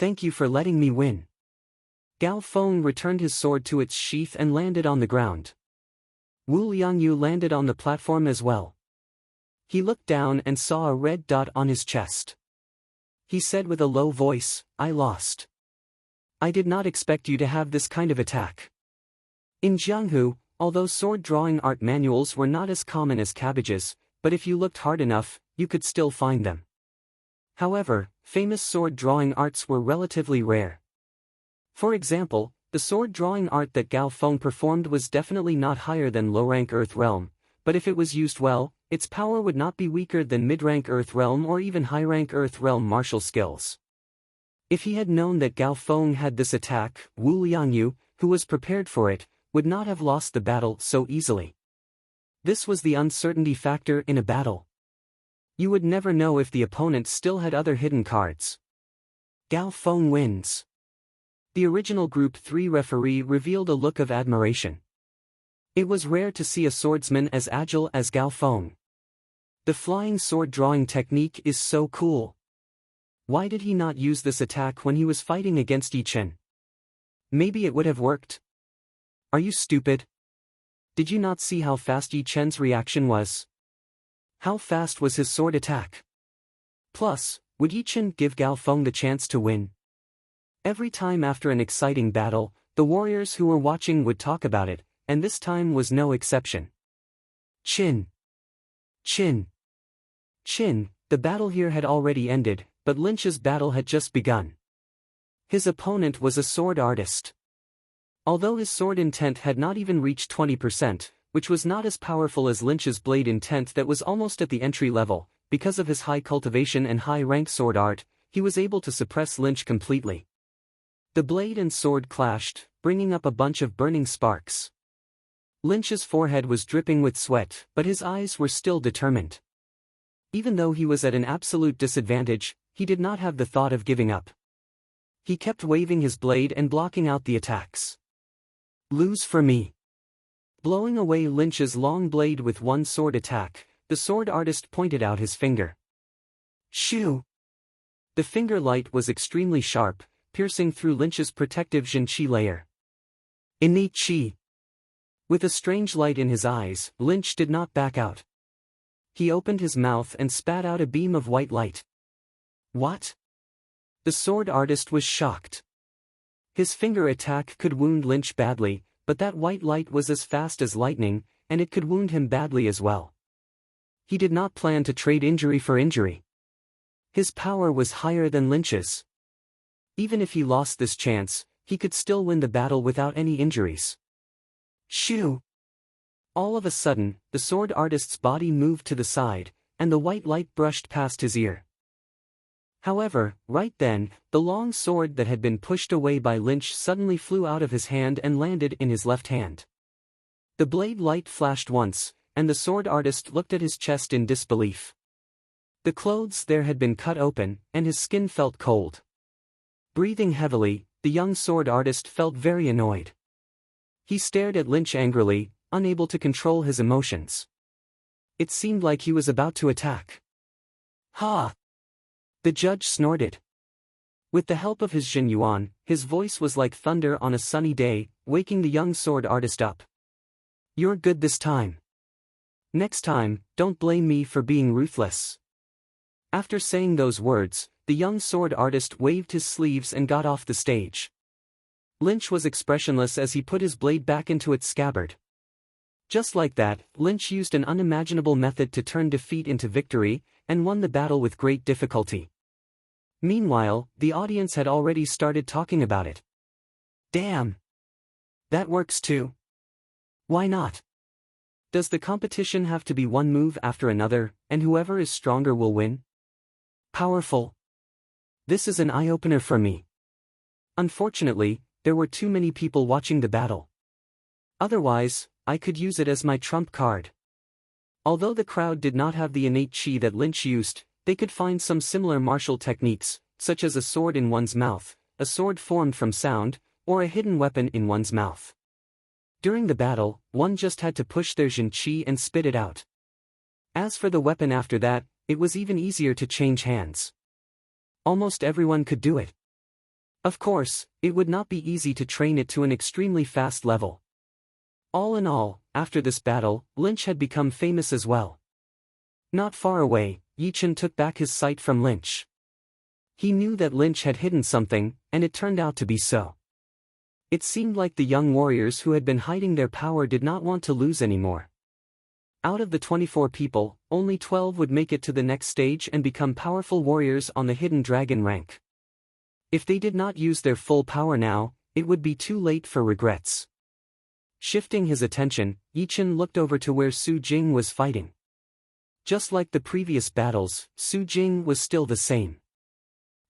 Thank you for letting me win. Gao Feng returned his sword to its sheath and landed on the ground. Wu Liangyu landed on the platform as well. He looked down and saw a red dot on his chest. He said with a low voice, "I lost. I did not expect you to have this kind of attack." In Jianghu, although sword drawing art manuals were not as common as cabbages, but if you looked hard enough, you could still find them. However, famous sword drawing arts were relatively rare. For example, the sword drawing art that Gao Feng performed was definitely not higher than low-rank Earth Realm, but if it was used well, its power would not be weaker than mid-rank Earth Realm or even high-rank Earth Realm martial skills. If he had known that Gao Feng had this attack, Wu Liangyu, who was prepared for it, would not have lost the battle so easily. This was the uncertainty factor in a battle. You would never know if the opponent still had other hidden cards. Gao Feng wins. The original Group 3 referee revealed a look of admiration. It was rare to see a swordsman as agile as Gao Feng. The flying sword drawing technique is so cool. Why did he not use this attack when he was fighting against Yi Chen? Maybe it would have worked. Are you stupid? Did you not see how fast Yi Chen's reaction was? How fast was his sword attack? Plus, would Yi Chen give Gao Feng the chance to win? Every time after an exciting battle, the warriors who were watching would talk about it, and this time was no exception. Chin. Chin. Chin, the battle here had already ended, but Lynch's battle had just begun. His opponent was a sword artist. Although his sword intent had not even reached 20%, which was not as powerful as Lynch's blade intent that was almost at the entry level, because of his high cultivation and high-rank sword art, he was able to suppress Lynch completely. The blade and sword clashed, bringing up a bunch of burning sparks. Lynch's forehead was dripping with sweat, but his eyes were still determined. Even though he was at an absolute disadvantage, he did not have the thought of giving up. He kept waving his blade and blocking out the attacks. Lose for me. Blowing away Lynch's long blade with one sword attack, the sword artist pointed out his finger. Shoo! The finger light was extremely sharp, piercing through Lynch's protective Jin Qi layer. Innate Qi. With a strange light in his eyes, Lynch did not back out. He opened his mouth and spat out a beam of white light. What? The sword artist was shocked. His finger attack could wound Lynch badly, but that white light was as fast as lightning, and it could wound him badly as well. He did not plan to trade injury for injury. His power was higher than Lynch's. Even if he lost this chance, he could still win the battle without any injuries. Shoo! All of a sudden, the sword artist's body moved to the side, and the white light brushed past his ear. However, right then, the long sword that had been pushed away by Lynch suddenly flew out of his hand and landed in his left hand. The blade light flashed once, and the sword artist looked at his chest in disbelief. The clothes there had been cut open, and his skin felt cold. Breathing heavily, the young sword artist felt very annoyed. He stared at Lynch angrily, unable to control his emotions. It seemed like he was about to attack. Ha! The judge snorted. With the help of his Jin Yuan, his voice was like thunder on a sunny day, waking the young sword artist up. You're good this time. Next time, don't blame me for being ruthless. After saying those words, the young sword artist waved his sleeves and got off the stage. Lynch was expressionless as he put his blade back into its scabbard. Just like that, Lynch used an unimaginable method to turn defeat into victory, and won the battle with great difficulty. Meanwhile, the audience had already started talking about it. Damn! That works too. Why not? Does the competition have to be one move after another, and whoever is stronger will win? Powerful. This is an eye-opener for me. Unfortunately, there were too many people watching the battle. Otherwise, I could use it as my trump card. Although the crowd did not have the innate chi that Lynch used, they could find some similar martial techniques, such as a sword in one's mouth, a sword formed from sound, or a hidden weapon in one's mouth. During the battle, one just had to push their Jin Qi and spit it out. As for the weapon after that, it was even easier to change hands. Almost everyone could do it. Of course, it would not be easy to train it to an extremely fast level. All in all, after this battle, Lynch had become famous as well. Not far away, Yichen took back his sight from Lynch. He knew that Lynch had hidden something, and it turned out to be so. It seemed like the young warriors who had been hiding their power did not want to lose anymore. Out of the 24 people, only 12 would make it to the next stage and become powerful warriors on the hidden dragon rank. If they did not use their full power now, it would be too late for regrets. Shifting his attention, Yichen looked over to where Su Jing was fighting. Just like the previous battles, Su Jing was still the same.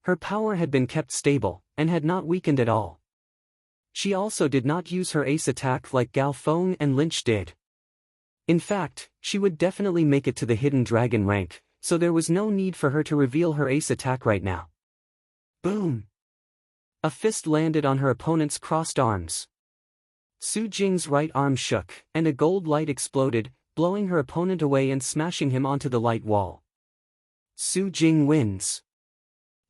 Her power had been kept stable, and had not weakened at all. She also did not use her ace attack like Gao Feng and Lynch did. In fact, she would definitely make it to the hidden dragon rank, so there was no need for her to reveal her ace attack right now. Boom! A fist landed on her opponent's crossed arms. Su Jing's right arm shook, and a gold light exploded, blowing her opponent away and smashing him onto the light wall. Su Jing wins.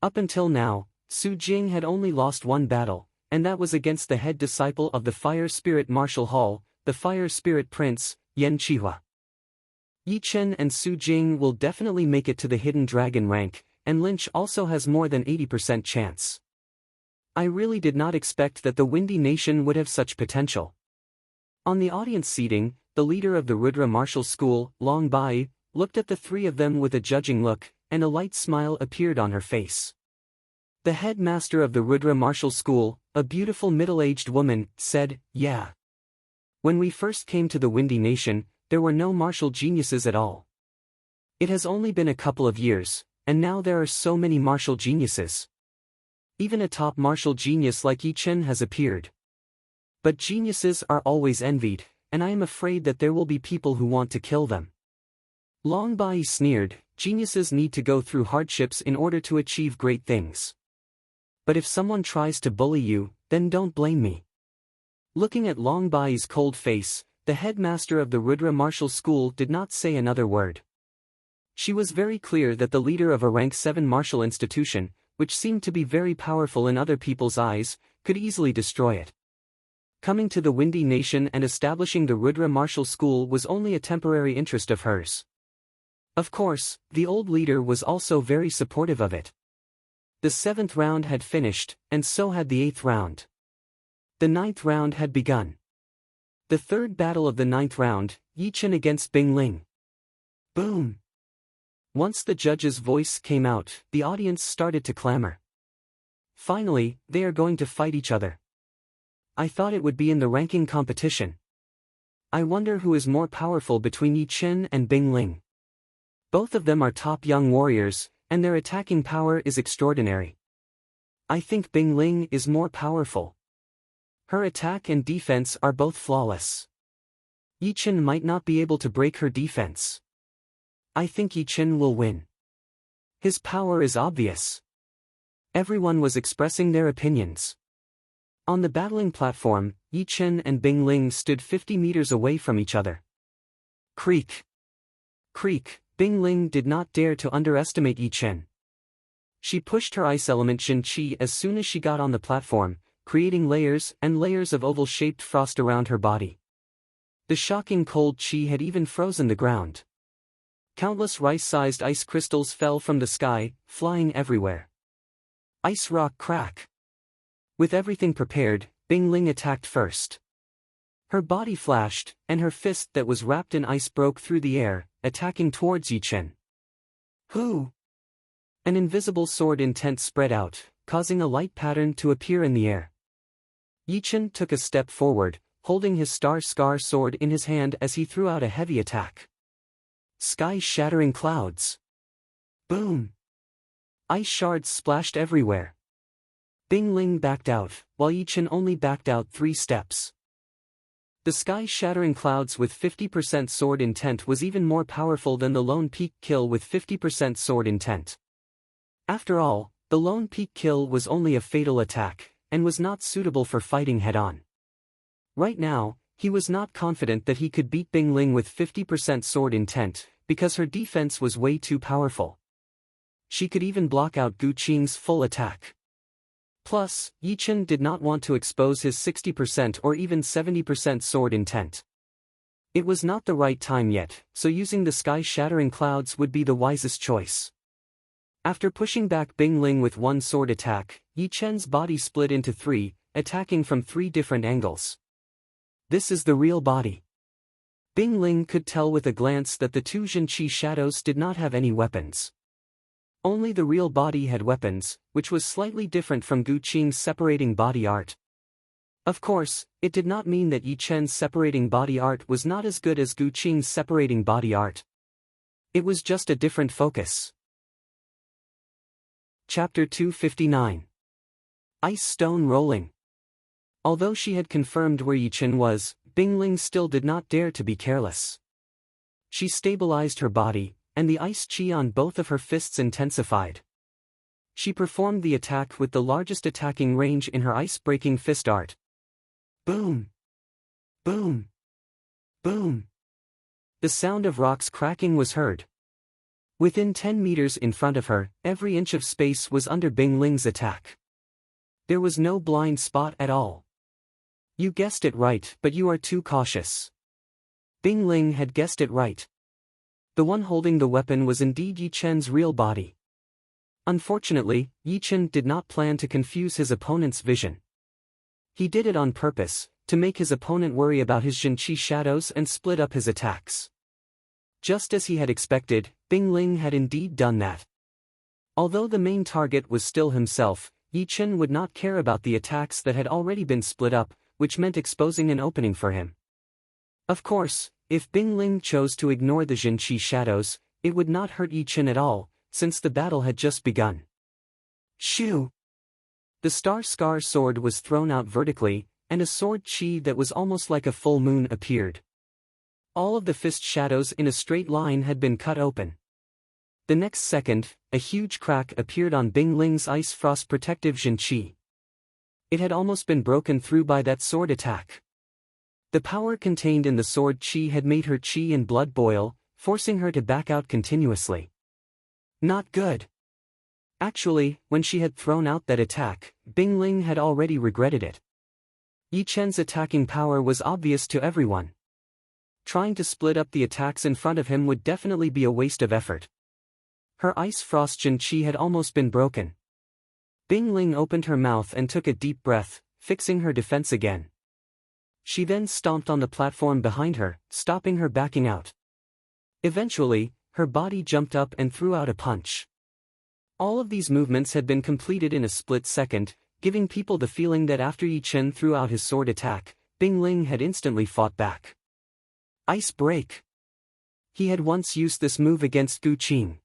Up until now, Su Jing had only lost one battle, and that was against the head disciple of the Fire Spirit Martial Hall, the Fire Spirit Prince, Yan Qihua. Yichen and Su Jing will definitely make it to the hidden dragon rank, and Lynch also has more than 80% chance. I really did not expect that the Windy Nation would have such potential. On the audience seating, the leader of the Rudra Martial School, Long Bai, looked at the three of them with a judging look, and a light smile appeared on her face. The headmaster of the Rudra Martial School, a beautiful middle-aged woman, said, "Yeah. When we first came to the Windy Nation, there were no martial geniuses at all. It has only been a couple of years, and now there are so many martial geniuses. Even a top martial genius like Yichen has appeared. But geniuses are always envied, and I am afraid that there will be people who want to kill them." Long Bai sneered, "Geniuses need to go through hardships in order to achieve great things. But if someone tries to bully you, then don't blame me." Looking at Long Bai's cold face, the headmaster of the Rudra Martial School did not say another word. She was very clear that the leader of a rank 7 martial institution, which seemed to be very powerful in other people's eyes, could easily destroy it. Coming to the Windy Nation and establishing the Rudra Martial School was only a temporary interest of hers. Of course, the old leader was also very supportive of it. The 7th round had finished, and so had the 8th round. The 9th round had begun. The third battle of the 9th round, Yichen against Bing Ling. Boom! Once the judge's voice came out, the audience started to clamor. Finally, they are going to fight each other. I thought it would be in the ranking competition. I wonder who is more powerful between Yichen and Bing Ling. Both of them are top young warriors, and their attacking power is extraordinary. I think Bing Ling is more powerful. Her attack and defense are both flawless. Yichen might not be able to break her defense. I think Yichen will win. His power is obvious. Everyone was expressing their opinions. On the battling platform, Yichen and Bing Ling stood 50 meters away from each other. Creak. Creak. Bing Ling did not dare to underestimate Yichen. She pushed her ice element Xin Qi as soon as she got on the platform, creating layers and layers of oval-shaped frost around her body. The shocking cold Qi had even frozen the ground. Countless rice-sized ice crystals fell from the sky, flying everywhere. Ice rock crack. With everything prepared, Bing Ling attacked first. Her body flashed, and her fist that was wrapped in ice broke through the air, attacking towards Yichen. Who? An invisible sword intent spread out, causing a light pattern to appear in the air. Yichen took a step forward, holding his star-scar sword in his hand as he threw out a heavy attack. Sky-shattering clouds. Boom! Ice shards splashed everywhere. Bing Ling backed out, while Yichen only backed out 3 steps. The sky-shattering clouds with 50% sword intent was even more powerful than the lone peak kill with 50% sword intent. After all, the lone peak kill was only a fatal attack, and was not suitable for fighting head-on. Right now, he was not confident that he could beat Bing Ling with 50% sword intent, because her defense was way too powerful. She could even block out Gu Qing's full attack. Plus, Yi Chen did not want to expose his 60% or even 70% sword intent. It was not the right time yet, so using the sky-shattering clouds would be the wisest choice. After pushing back Bing Ling with one sword attack, Yi Chen's body split into three, attacking from three different angles. This is the real body. Bing Ling could tell with a glance that the two Jinqi shadows did not have any weapons. Only the real body had weapons, which was slightly different from Gu Qing's separating body art. Of course, it did not mean that Yi Chen's separating body art was not as good as Gu Qing's separating body art. It was just a different focus. Chapter 259. Ice Stone Rolling. Although she had confirmed where Yi Chen was, Bing Ling still did not dare to be careless. She stabilized her body, and the ice chi on both of her fists intensified. She performed the attack with the largest attacking range in her ice-breaking fist art. Boom! Boom! Boom! The sound of rocks cracking was heard. Within 10 meters in front of her, every inch of space was under Bing Ling's attack. There was no blind spot at all. You guessed it right, but you are too cautious. Bing Ling had guessed it right. The one holding the weapon was indeed Yi Chen's real body. Unfortunately, Yi Chen did not plan to confuse his opponent's vision. He did it on purpose, to make his opponent worry about his Jinqi shadows and split up his attacks. Just as he had expected, Bing Ling had indeed done that. Although the main target was still himself, Yi Chen would not care about the attacks that had already been split up, which meant exposing an opening for him. Of course, if Bing Ling chose to ignore the Jinqi shadows, it would not hurt Yi Chen at all, since the battle had just begun. Shoo! The Star Scar sword was thrown out vertically, and a sword chi that was almost like a full moon appeared. All of the fist shadows in a straight line had been cut open. The next second, a huge crack appeared on Bing Ling's ice frost protective Jinqi. It had almost been broken through by that sword attack. The power contained in the sword chi had made her chi and blood boil, forcing her to back out continuously. Not good. Actually, when she had thrown out that attack, Bing Ling had already regretted it. Yi Chen's attacking power was obvious to everyone. Trying to split up the attacks in front of him would definitely be a waste of effort. Her ice frost Jinqi had almost been broken. Bing Ling opened her mouth and took a deep breath, fixing her defense again. She then stomped on the platform behind her, stopping her backing out. Eventually, her body jumped up and threw out a punch. All of these movements had been completed in a split second, giving people the feeling that after Yi Chen threw out his sword attack, Bing Ling had instantly fought back. Ice Break. He had once used this move against Gu Qing.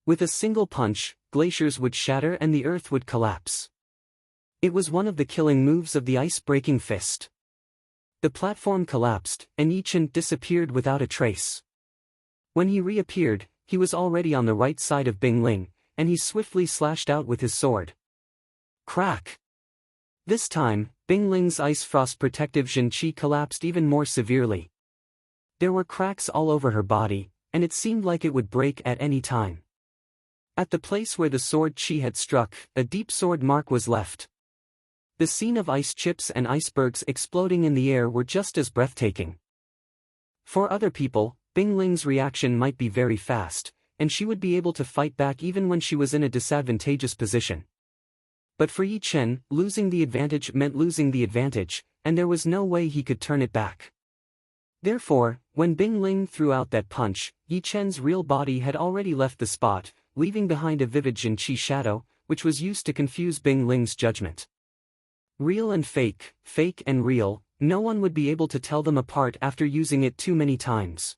With a single punch, glaciers would shatter and the earth would collapse. It was one of the killing moves of the ice-breaking fist. The platform collapsed, and Yi Chen disappeared without a trace. When he reappeared, he was already on the right side of Bing Ling, and he swiftly slashed out with his sword. Crack! This time, Bing Ling's ice frost protective Jinqi collapsed even more severely. There were cracks all over her body, and it seemed like it would break at any time. At the place where the sword chi had struck, a deep sword mark was left. The scene of ice chips and icebergs exploding in the air were just as breathtaking. For other people, Bing Ling's reaction might be very fast, and she would be able to fight back even when she was in a disadvantageous position. But for Yi Chen, losing the advantage meant losing the advantage, and there was no way he could turn it back. Therefore, when Bing Ling threw out that punch, Yi Chen's real body had already left the spot, leaving behind a vivid Jinqi shadow, which was used to confuse Bing Ling's judgment. Real and fake, fake and real, no one would be able to tell them apart after using it too many times.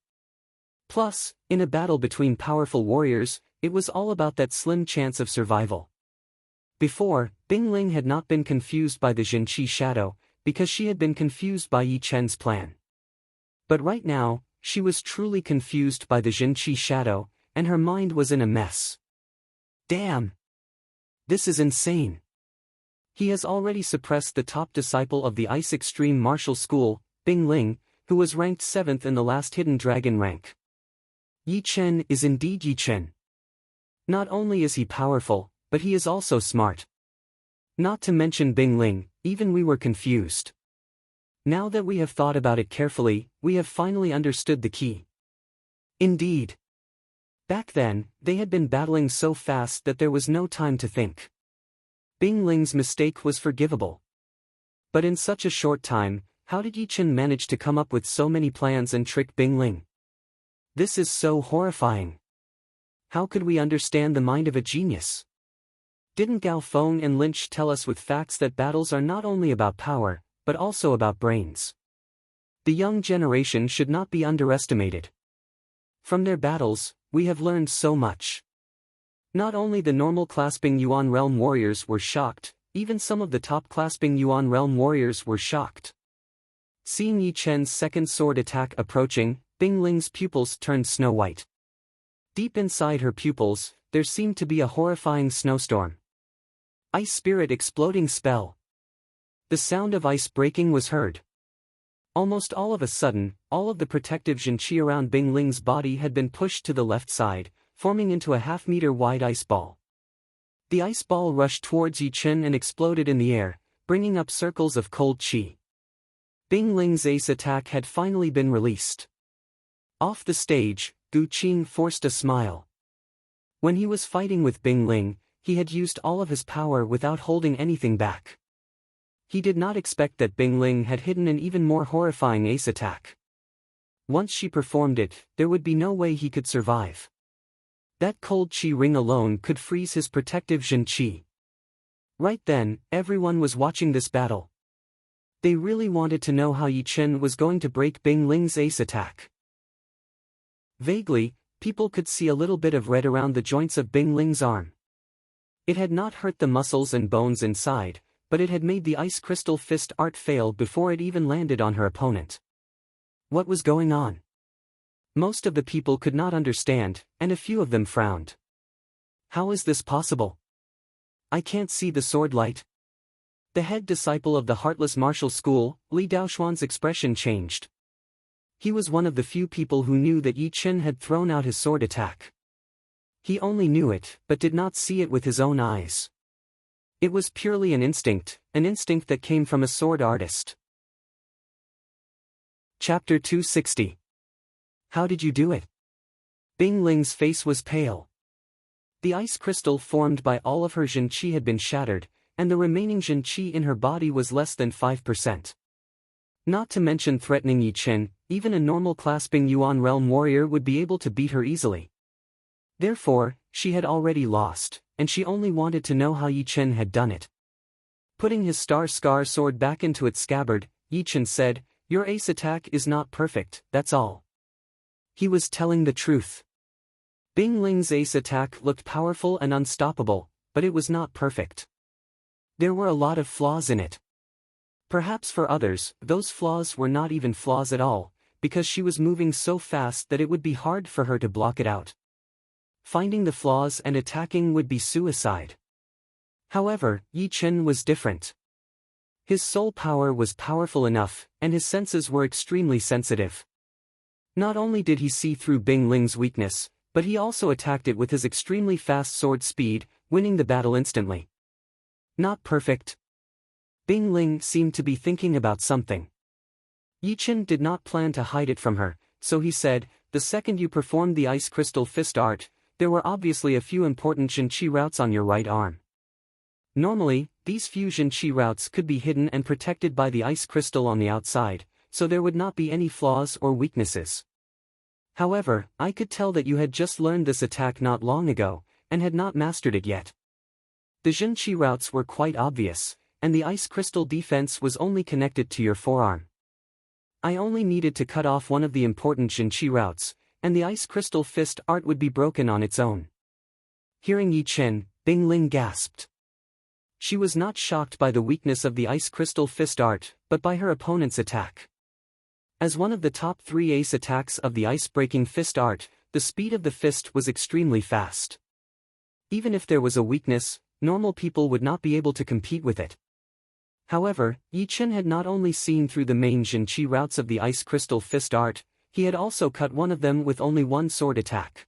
Plus, in a battle between powerful warriors, it was all about that slim chance of survival. Before, Bing Ling had not been confused by the Jinqi shadow, because she had been confused by Yi Chen's plan. But right now, she was truly confused by the Jinqi shadow, and her mind was in a mess. Damn! This is insane. He has already suppressed the top disciple of the Ice Extreme Martial School, Bing Ling, who was ranked 7th in the last Hidden Dragon rank. Yi Chen is indeed Yi Chen. Not only is he powerful, but he is also smart. Not to mention Bing Ling, even we were confused. Now that we have thought about it carefully, we have finally understood the key. Indeed. Back then, they had been battling so fast that there was no time to think. Bing Ling's mistake was forgivable. But in such a short time, how did Yi Chen manage to come up with so many plans and trick Bing Ling? This is so horrifying. How could we understand the mind of a genius? Didn't Gao Feng and Lynch tell us with facts that battles are not only about power, but also about brains? The young generation should not be underestimated. From their battles, we have learned so much. Not only the normal clasping Yuan Realm warriors were shocked, even some of the top clasping Yuan Realm warriors were shocked. Seeing Yi Chen's second sword attack approaching, Bing Ling's pupils turned snow white. Deep inside her pupils, there seemed to be a horrifying snowstorm. Ice spirit exploding spell. The sound of ice breaking was heard. Almost all of a sudden, all of the protective Jinqi around Bing Ling's body had been pushed to the left side, forming into a half-meter wide ice ball. The ice ball rushed towards Yi Chen and exploded in the air, bringing up circles of cold qi. Bing Ling's ace attack had finally been released. Off the stage, Gu Qing forced a smile. When he was fighting with Bing Ling, he had used all of his power without holding anything back. He did not expect that Bing Ling had hidden an even more horrifying ace attack. Once she performed it, there would be no way he could survive. That cold qi ring alone could freeze his protective Jin qi. Right then, everyone was watching this battle. They really wanted to know how Yi Chen was going to break Bing Ling's ace attack. Vaguely, people could see a little bit of red around the joints of Bing Ling's arm. It had not hurt the muscles and bones inside, but it had made the ice crystal fist art fail before it even landed on her opponent. What was going on? Most of the people could not understand, and a few of them frowned. How is this possible? I can't see the sword light. The head disciple of the Heartless Martial School, Li Daoxuan's expression changed. He was one of the few people who knew that Yi Chen had thrown out his sword attack. He only knew it, but did not see it with his own eyes. It was purely an instinct that came from a sword artist. Chapter 260. How did you do it? Bing Ling's face was pale. The ice crystal formed by all of her Jin Qi had been shattered, and the remaining Jin Qi in her body was less than 5%. Not to mention threatening Yi Chen, even a normal clasping Yuan Realm warrior would be able to beat her easily. Therefore, she had already lost, and she only wanted to know how Yi Chen had done it. Putting his Star Scar sword back into its scabbard, Yi Chen said, "Your ace attack is not perfect, that's all." He was telling the truth. Bing Ling's ace attack looked powerful and unstoppable, but it was not perfect. There were a lot of flaws in it. Perhaps for others, those flaws were not even flaws at all, because she was moving so fast that it would be hard for her to block it out. Finding the flaws and attacking would be suicide. However, Yi Chen was different. His soul power was powerful enough, and his senses were extremely sensitive. Not only did he see through Bing Ling's weakness, but he also attacked it with his extremely fast sword speed, winning the battle instantly. Not perfect. Bing Ling seemed to be thinking about something. Yi Chen did not plan to hide it from her, so he said, "The second you performed the ice crystal fist art, there were obviously a few important Jin Qi routes on your right arm. Normally, these few Jin Qi routes could be hidden and protected by the ice crystal on the outside, so there would not be any flaws or weaknesses. However, I could tell that you had just learned this attack not long ago, and had not mastered it yet. The Jin Qi routes were quite obvious, and the ice crystal defense was only connected to your forearm. I only needed to cut off one of the important Jin Qi routes, and the ice crystal fist art would be broken on its own." Hearing Yi Chen, Bing Ling gasped. She was not shocked by the weakness of the ice crystal fist art, but by her opponent's attack. As one of the top 3 ace attacks of the ice-breaking fist art, the speed of the fist was extremely fast. Even if there was a weakness, normal people would not be able to compete with it. However, Yi Chen had not only seen through the main Jin Qi routes of the ice crystal fist art, he had also cut one of them with only one sword attack.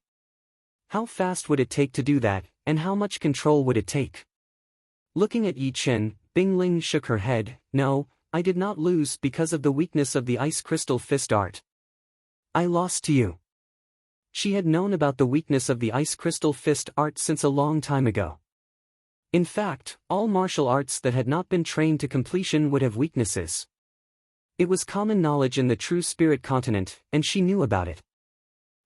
How fast would it take to do that, and how much control would it take? Looking at Yi Chen, Bing Ling shook her head. No, I did not lose because of the weakness of the ice crystal fist art. I lost to you. She had known about the weakness of the ice crystal fist art since a long time ago. In fact, all martial arts that had not been trained to completion would have weaknesses. It was common knowledge in the true spirit continent, and she knew about it.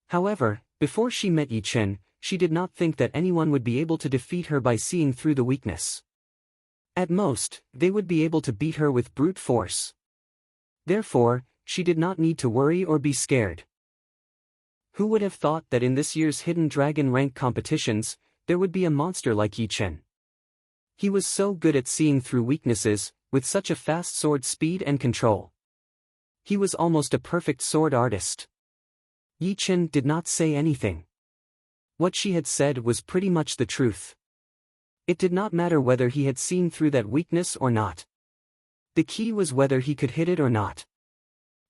However, before she met Yi Chen, she did not think that anyone would be able to defeat her by seeing through the weakness. At most, they would be able to beat her with brute force. Therefore, she did not need to worry or be scared. Who would have thought that in this year's Hidden Dragon rank competitions, there would be a monster like Yi Chen? He was so good at seeing through weaknesses, with such a fast sword speed and control. He was almost a perfect sword artist. Yi Chen did not say anything. What she had said was pretty much the truth. It did not matter whether he had seen through that weakness or not. The key was whether he could hit it or not.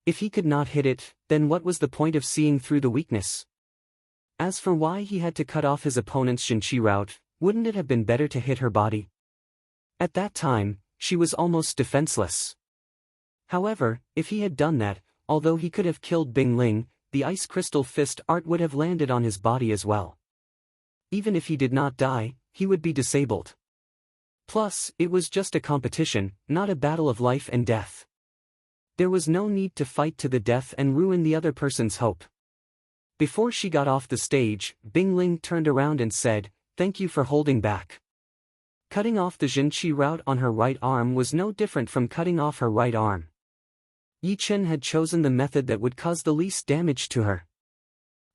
If he could not hit it, then what was the point of seeing through the weakness? As for why he had to cut off his opponent's Xinqi route, wouldn't it have been better to hit her body? At that time, she was almost defenseless. However, if he had done that, although he could have killed Bing Ling, the ice crystal fist art would have landed on his body as well. Even if he did not die, he would be disabled. Plus, it was just a competition, not a battle of life and death. There was no need to fight to the death and ruin the other person's hope. Before she got off the stage, Bing Ling turned around and said, "Thank you for holding back." Cutting off the Xinqi route on her right arm was no different from cutting off her right arm. Yi Chen had chosen the method that would cause the least damage to her.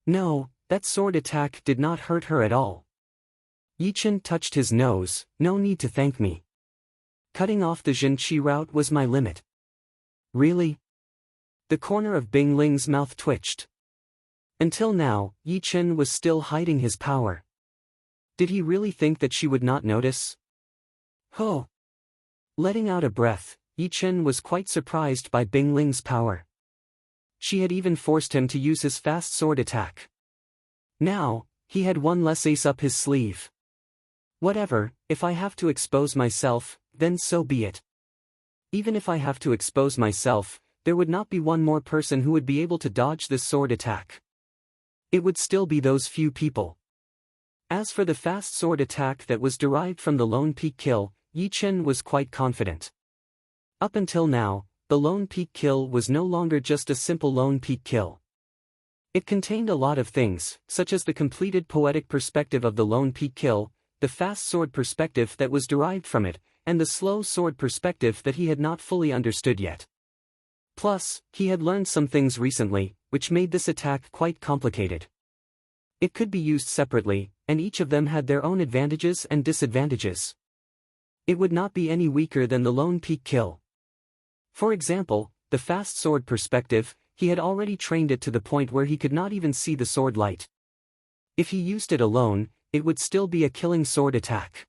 No, that sword attack did not hurt her at all. Yi Chen touched his nose. No need to thank me. Cutting off the Xinqi route was my limit. Really? The corner of Bing Ling's mouth twitched. Until now, Yi Chen was still hiding his power. Did he really think that she would not notice? Oh! Letting out a breath, Yi Chen was quite surprised by Bing Ling's power. She had even forced him to use his fast sword attack. Now, he had one less ace up his sleeve. Whatever, if I have to expose myself, then so be it. Even if I have to expose myself, there would not be one more person who would be able to dodge this sword attack. It would still be those few people. As for the fast sword attack that was derived from the Lone Peak kill, Yi Chen was quite confident. Up until now, the Lone Peak kill was no longer just a simple Lone Peak kill. It contained a lot of things, such as the completed poetic perspective of the Lone Peak kill, the fast sword perspective that was derived from it, and the slow sword perspective that he had not fully understood yet. Plus, he had learned some things recently, which made this attack quite complicated. It could be used separately, and each of them had their own advantages and disadvantages. It would not be any weaker than the Lone Peak kill. For example, the fast sword perspective, he had already trained it to the point where he could not even see the sword light. If he used it alone, it would still be a killing sword attack.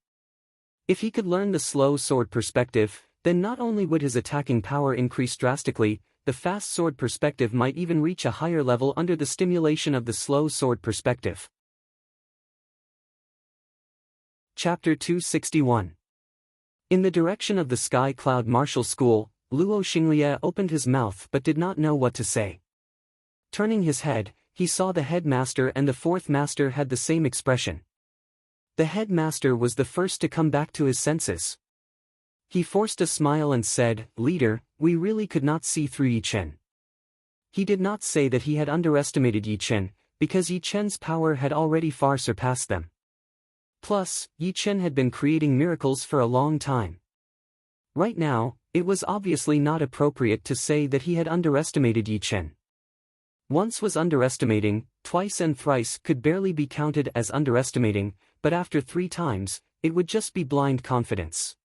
If he could learn the slow sword perspective, then not only would his attacking power increase drastically, the fast sword perspective might even reach a higher level under the stimulation of the slow sword perspective. Chapter 261. In the direction of the Sky Cloud Martial School, Luo Xinglie opened his mouth but did not know what to say. Turning his head, he saw the headmaster and the fourth master had the same expression. The headmaster was the first to come back to his senses. He forced a smile and said, "Leader, we really could not see through Yi Chen." He did not say that he had underestimated Yi Chen, because Yi Chen's power had already far surpassed them. Plus, Yi Chen had been creating miracles for a long time. Right now, it was obviously not appropriate to say that he had underestimated Yi Chen. Once was underestimating, twice and thrice could barely be counted as underestimating, but after 3 times, it would just be blind confidence.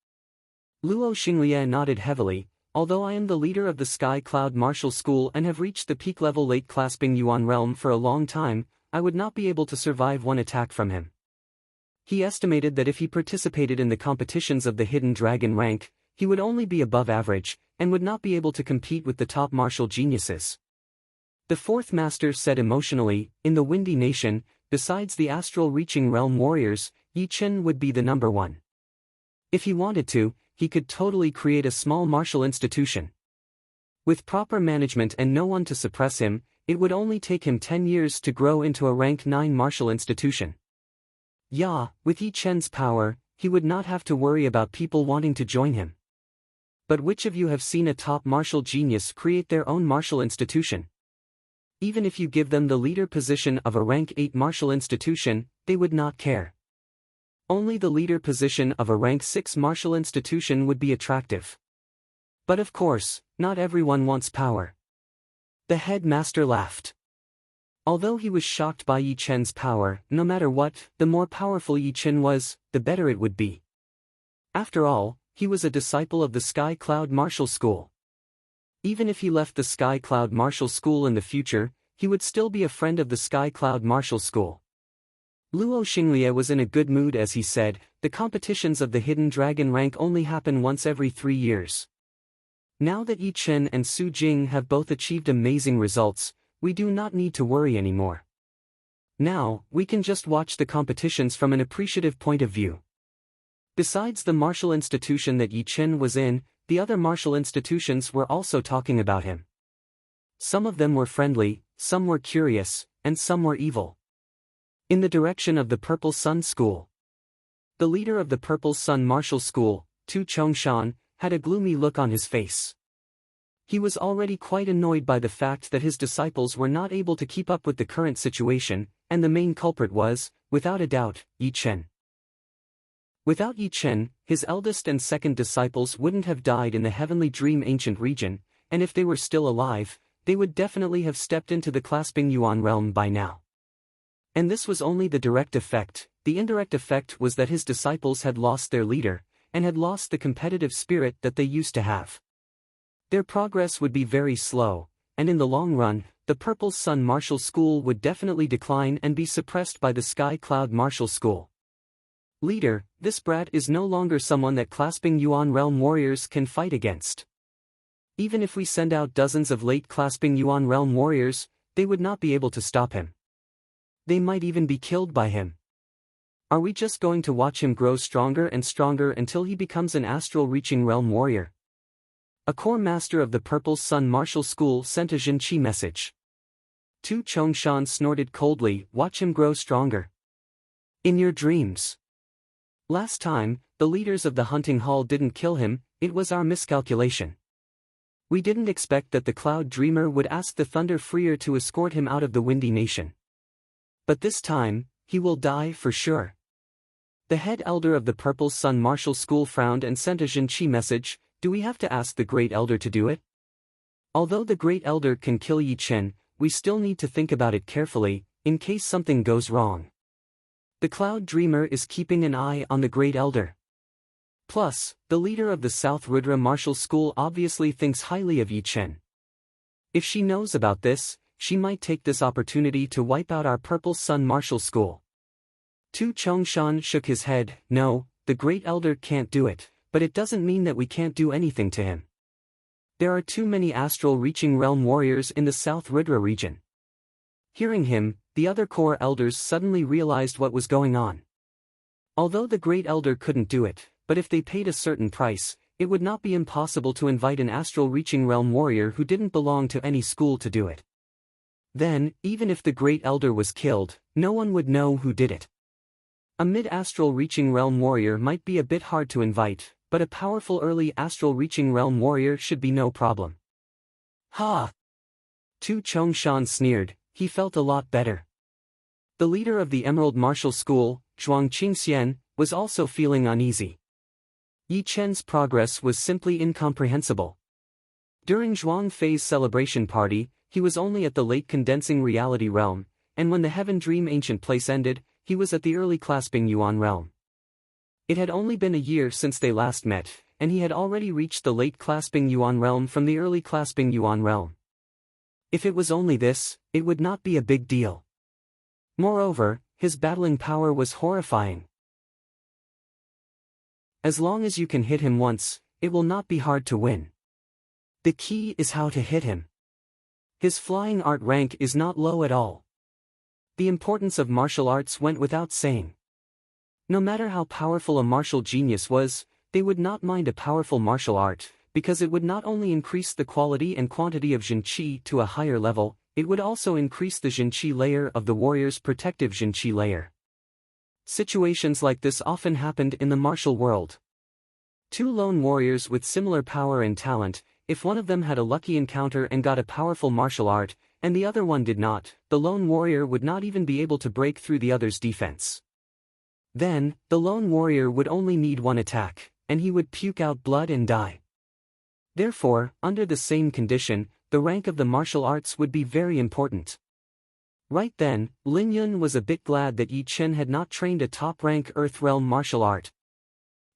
Luo Xinglie nodded heavily. Although I am the leader of the Sky Cloud Martial School and have reached the peak level late clasping Yuan realm for a long time, I would not be able to survive one attack from him. He estimated that if he participated in the competitions of the Hidden Dragon rank, he would only be above average, and would not be able to compete with the top martial geniuses. The fourth master said emotionally, in the Windy Nation, besides the astral reaching realm warriors, Yi Chen would be the number one. If he wanted to, he could totally create a small martial institution. With proper management and no one to suppress him, it would only take him 10 years to grow into a rank 9 martial institution. Yeah, with Yi Chen's power, he would not have to worry about people wanting to join him. But which of you have seen a top martial genius create their own martial institution? Even if you give them the leader position of a rank 8 martial institution, they would not care. Only the leader position of a rank 6 martial institution would be attractive. But of course, not everyone wants power. The headmaster laughed. Although he was shocked by Yi Chen's power, no matter what, the more powerful Yi Chen was, the better it would be. After all, he was a disciple of the Sky Cloud Martial School. Even if he left the Sky Cloud Martial School in the future, he would still be a friend of the Sky Cloud Martial School. Luo Xinglie was in a good mood as he said, the competitions of the Hidden Dragon rank only happen once every 3 years. Now that Yi Chen and Su Jing have both achieved amazing results, we do not need to worry anymore. Now, we can just watch the competitions from an appreciative point of view. Besides the martial institution that Yi Chen was in, the other martial institutions were also talking about him. Some of them were friendly, some were curious, and some were evil. In the direction of the Purple Sun School, the leader of the Purple Sun Martial School, Tu Chongshan, had a gloomy look on his face. He was already quite annoyed by the fact that his disciples were not able to keep up with the current situation, and the main culprit was, without a doubt, Yi Chen. Without Yi Chen, his eldest and second disciples wouldn't have died in the Heavenly Dream Ancient region, and if they were still alive, they would definitely have stepped into the Clasping Yuan realm by now. And this was only the direct effect. The indirect effect was that his disciples had lost their leader, and had lost the competitive spirit that they used to have. Their progress would be very slow, and in the long run, the Purple Sun Martial School would definitely decline and be suppressed by the Sky Cloud Martial School. Leader, this brat is no longer someone that Clasping Yuan Realm warriors can fight against. Even if we send out dozens of late Clasping Yuan Realm warriors, they would not be able to stop him. They might even be killed by him. Are we just going to watch him grow stronger and stronger until he becomes an astral-reaching realm warrior? A core master of the Purple Sun Martial School sent a Jinqi message. Tu Chongshan snorted coldly, watch him grow stronger. In your dreams. Last time, the leaders of the hunting hall didn't kill him, it was our miscalculation. We didn't expect that the Cloud Dreamer would ask the Thunder Freer to escort him out of the Windy Nation. But this time, he will die for sure. The head elder of the Purple Sun Martial School frowned and sent a Jinqi message, do we have to ask the Great Elder to do it? Although the Great Elder can kill Yi Chen, we still need to think about it carefully, in case something goes wrong. The Cloud Dreamer is keeping an eye on the Great Elder. Plus, the leader of the South Rudra Martial School obviously thinks highly of Yi Chen. If she knows about this, she might take this opportunity to wipe out our Purple Sun Martial School. Tu Chongshan shook his head, no, the Great Elder can't do it, but it doesn't mean that we can't do anything to him. There are too many astral-reaching realm warriors in the South Rudra region. Hearing him, the other core elders suddenly realized what was going on. Although the Great Elder couldn't do it, but if they paid a certain price, it would not be impossible to invite an astral-reaching realm warrior who didn't belong to any school to do it. Then, even if the Great Elder was killed, no one would know who did it. A mid-astral reaching realm warrior might be a bit hard to invite, but a powerful early astral reaching realm warrior should be no problem. Ha! Tu Chongshan sneered, he felt a lot better. The leader of the Emerald Martial School, Zhuang Qingxian, was also feeling uneasy. Yi Chen's progress was simply incomprehensible. During Zhuang Fei's celebration party, he was only at the late condensing reality realm, and when the Heaven Dream Ancient Place ended, he was at the early Clasping Yuan realm. It had only been a year since they last met, and he had already reached the late Clasping Yuan realm from the early Clasping Yuan realm. If it was only this, it would not be a big deal. Moreover, his battling power was horrifying. As long as you can hit him once, it will not be hard to win. The key is how to hit him. His flying art rank is not low at all. The importance of martial arts went without saying. No matter how powerful a martial genius was, They would not mind a powerful martial art, because it would not only increase the quality and quantity of Jin Qi to a higher level, it would also increase the Jin Qi layer of the warrior's protective Jin Qi layer. Situations like this often happened in the martial world. Two lone warriors with similar power and talent, if one of them had a lucky encounter and got a powerful martial art, and the other one did not, the lone warrior would not even be able to break through the other's defense. Then, the lone warrior would only need one attack, and he would puke out blood and die. Therefore, under the same condition, the rank of the martial arts would be very important. Right then, Lin Yun was a bit glad that Yi Chen had not trained a top-rank Earthrealm martial art.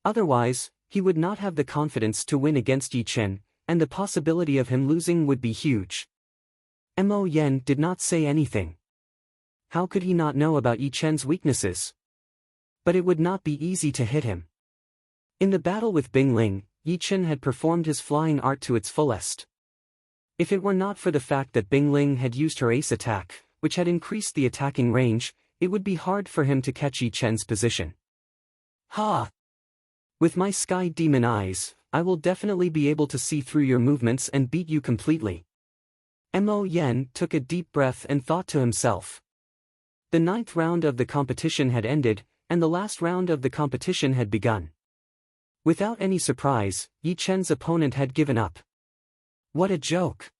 Otherwise, he would not have the confidence to win against Yi Chen, and the possibility of him losing would be huge. Mo Yen did not say anything. How could he not know about Yi Chen's weaknesses? But it would not be easy to hit him. In the battle with Bing Ling, Yi Chen had performed his flying art to its fullest. If it were not for the fact that Bing Ling had used her ace attack, which had increased the attacking range, it would be hard for him to catch Yi Chen's position. Ha! With my sky demon eyes, I will definitely be able to see through your movements and beat you completely. Mo Yen took a deep breath and thought to himself. The 9th round of the competition had ended, and the last round of the competition had begun. Without any surprise, Yi Chen's opponent had given up. What a joke!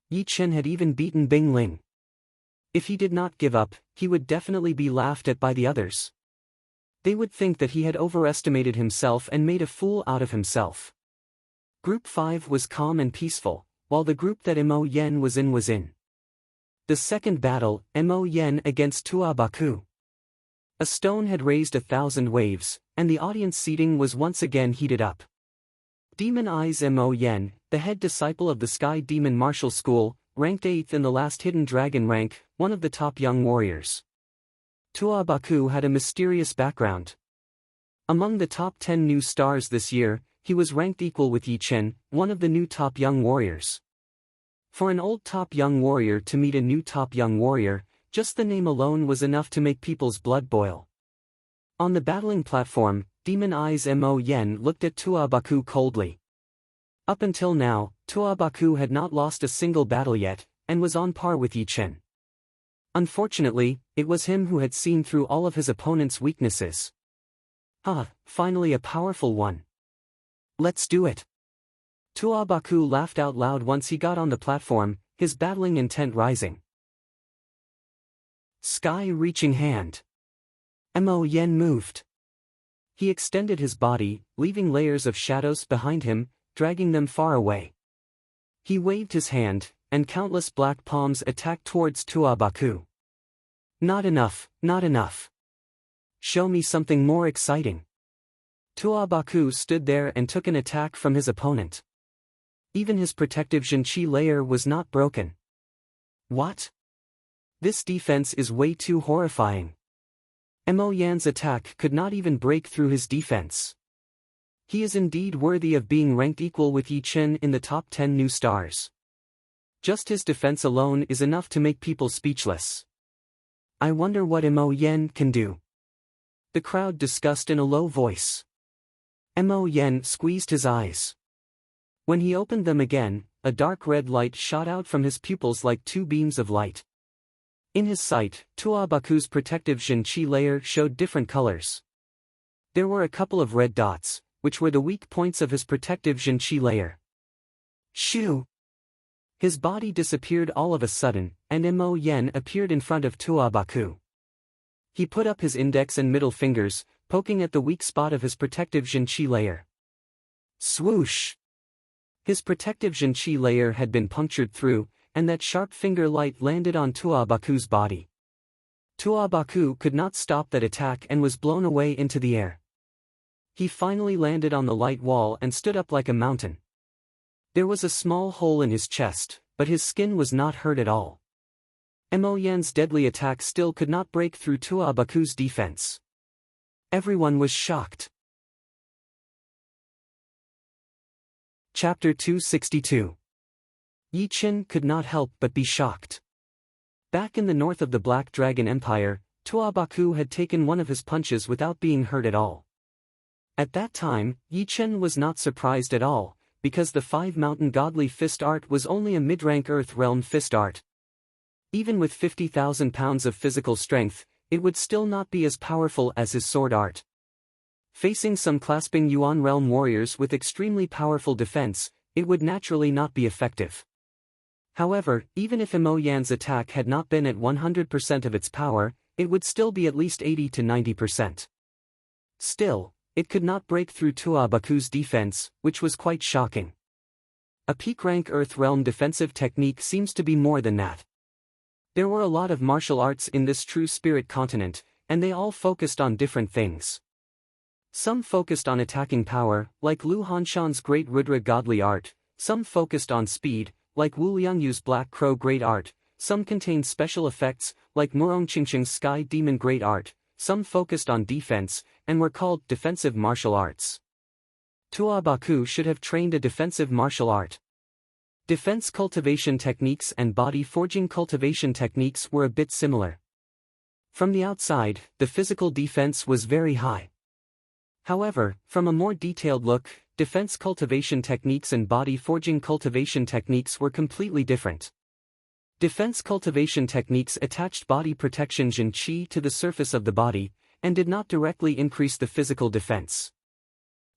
Yi Chen had even beaten Bing Ling. If he did not give up, he would definitely be laughed at by the others. They would think that he had overestimated himself and made a fool out of himself. Group 5 was calm and peaceful, while the group that Mo Yen was in was in. The second battle, Mo Yen against Tua Baku. A stone had raised 1,000 waves, and the audience seating was once again heated up. Demon Eyes Mo Yen, the head disciple of the Sky Demon Martial School, ranked 8th in the last Hidden Dragon rank, one of the top young warriors. Tua Baku had a mysterious background. Among the top 10 new stars this year, he was ranked equal with Yi Chen, one of the new top young warriors. For an old top young warrior to meet a new top young warrior, just the name alone was enough to make people's blood boil. On the battling platform, Demon Eyes Mo Yen looked at Tua Baku coldly. Up until now, Tua Baku had not lost a single battle yet, and was on par with Yi Chen. Unfortunately, it was him who had seen through all of his opponent's weaknesses. Finally a powerful one. Let's do it. Tua Baku laughed out loud once he got on the platform, his battling intent rising. Sky-reaching hand. Mo Yen moved. He extended his body, leaving layers of shadows behind him, dragging them far away. He waved his hand, and countless black palms attacked towards Tua Baku. Not enough, not enough. Show me something more exciting. Tua Baku stood there and took an attack from his opponent. Even his protective Jin Qi layer was not broken. What? This defense is way too horrifying. Mo Yan's attack could not even break through his defense. He is indeed worthy of being ranked equal with Yi Chen in the top 10 new stars. Just his defense alone is enough to make people speechless. I wonder what Mo Yen can do. The crowd discussed in a low voice. Mo Yen squeezed his eyes. When he opened them again, a dark red light shot out from his pupils like two beams of light. In his sight, Tua Baku's protective Jin Qi layer showed different colors. There were a couple of red dots, which were the weak points of his protective Jin Qi layer. Shoo! His body disappeared all of a sudden, and Mo Yen appeared in front of Tua Baku. He put up his index and middle fingers, poking at the weak spot of his protective Jin Qi layer. Swoosh! His protective Jin Qi layer had been punctured through, and that sharp finger light landed on Tua Baku's body. Tua Baku could not stop that attack and was blown away into the air. He finally landed on the light wall and stood up like a mountain. There was a small hole in his chest, but his skin was not hurt at all. Mo Yan's deadly attack still could not break through Tua Baku's defense. Everyone was shocked. Chapter 262. Yi Chen could not help but be shocked. Back in the north of the Black Dragon Empire, Tua Baku had taken one of his punches without being hurt at all. At that time, Yi Chen was not surprised at all, because the 5-mountain godly fist art was only a mid-rank Earth Realm fist art. Even with 50,000 pounds of physical strength, it would still not be as powerful as his sword art. Facing some clasping Yuan Realm warriors with extremely powerful defense, it would naturally not be effective. However, even if Imo Yan's attack had not been at 100% of its power, it would still be at least 80 to 90%. Still, it could not break through Tua Baku's defense, which was quite shocking. A peak-rank Earth Realm defensive technique seems to be more than that. There were a lot of martial arts in this true spirit continent, and they all focused on different things. Some focused on attacking power, like Lu Hanshan's Great Rudra Godly Art, some focused on speed, like Wu Liangyu's Black Crow Great Art, some contained special effects, like Murong Qingqing's Sky Demon Great Art, some focused on defense, and were called defensive martial arts. Tua Baku should have trained a defensive martial art. Defense cultivation techniques and body forging cultivation techniques were a bit similar. From the outside, the physical defense was very high. However, from a more detailed look, defense cultivation techniques and body forging cultivation techniques were completely different. Defense cultivation techniques attached body protection Jin Qi to the surface of the body, and did not directly increase the physical defense.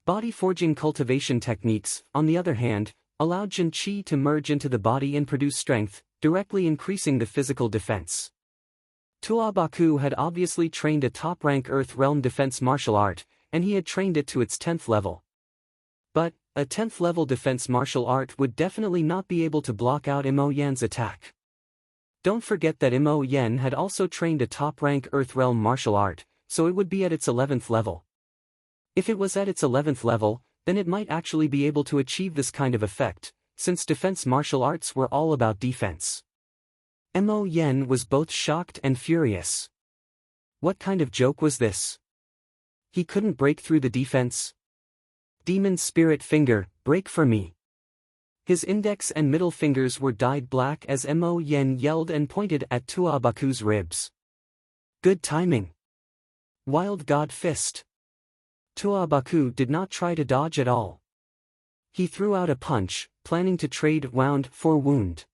Body forging cultivation techniques, on the other hand, allowed Jin Qi to merge into the body and produce strength, directly increasing the physical defense. Tua Baku had obviously trained a top-rank Earth Realm defense martial art, and he had trained it to its 10th level. But, a 10th level defense martial art would definitely not be able to block out Imo Yan's attack. Don't forget that Imo Yan had also trained a top-rank Earth Realm martial art, so it would be at its 11th level. If it was at its 11th level, then it might actually be able to achieve this kind of effect, since defense martial arts were all about defense. Imo Yan was both shocked and furious. What kind of joke was this? He couldn't break through the defense? Demon Spirit Finger, break for me. His index and middle fingers were dyed black as Imo Yan yelled and pointed at Tua Baku's ribs. Good timing. Wild God Fist. Tua Baku did not try to dodge at all. He threw out a punch, planning to trade wound for wound.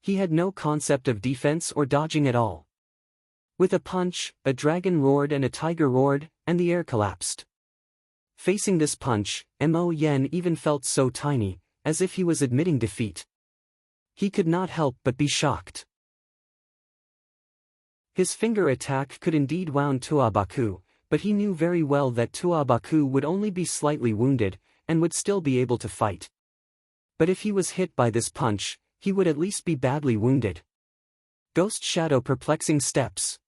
He had no concept of defense or dodging at all. With a punch, a dragon roared and a tiger roared, and the air collapsed. Facing this punch, Imo Yan even felt so tiny, as if he was admitting defeat. He could not help but be shocked. His finger attack could indeed wound Tua Baku, but he knew very well that Tua Baku would only be slightly wounded, and would still be able to fight. But if he was hit by this punch, he would at least be badly wounded. Ghost Shadow Perplexing Steps.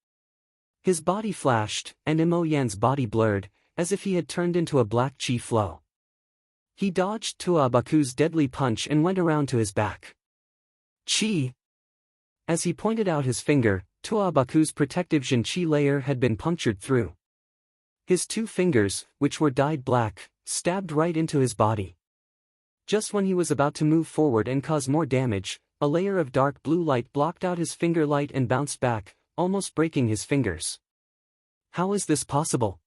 His body flashed, and Imo Yan's body blurred, as if he had turned into a black chi flow. He dodged Tua Baku's deadly punch and went around to his back. Chi! As he pointed out his finger, Tua Baku's protective Jin Chi layer had been punctured through. His 2 fingers, which were dyed black, stabbed right into his body. Just when he was about to move forward and cause more damage, a layer of dark blue light blocked out his finger light and bounced back, almost breaking his fingers. How is this possible?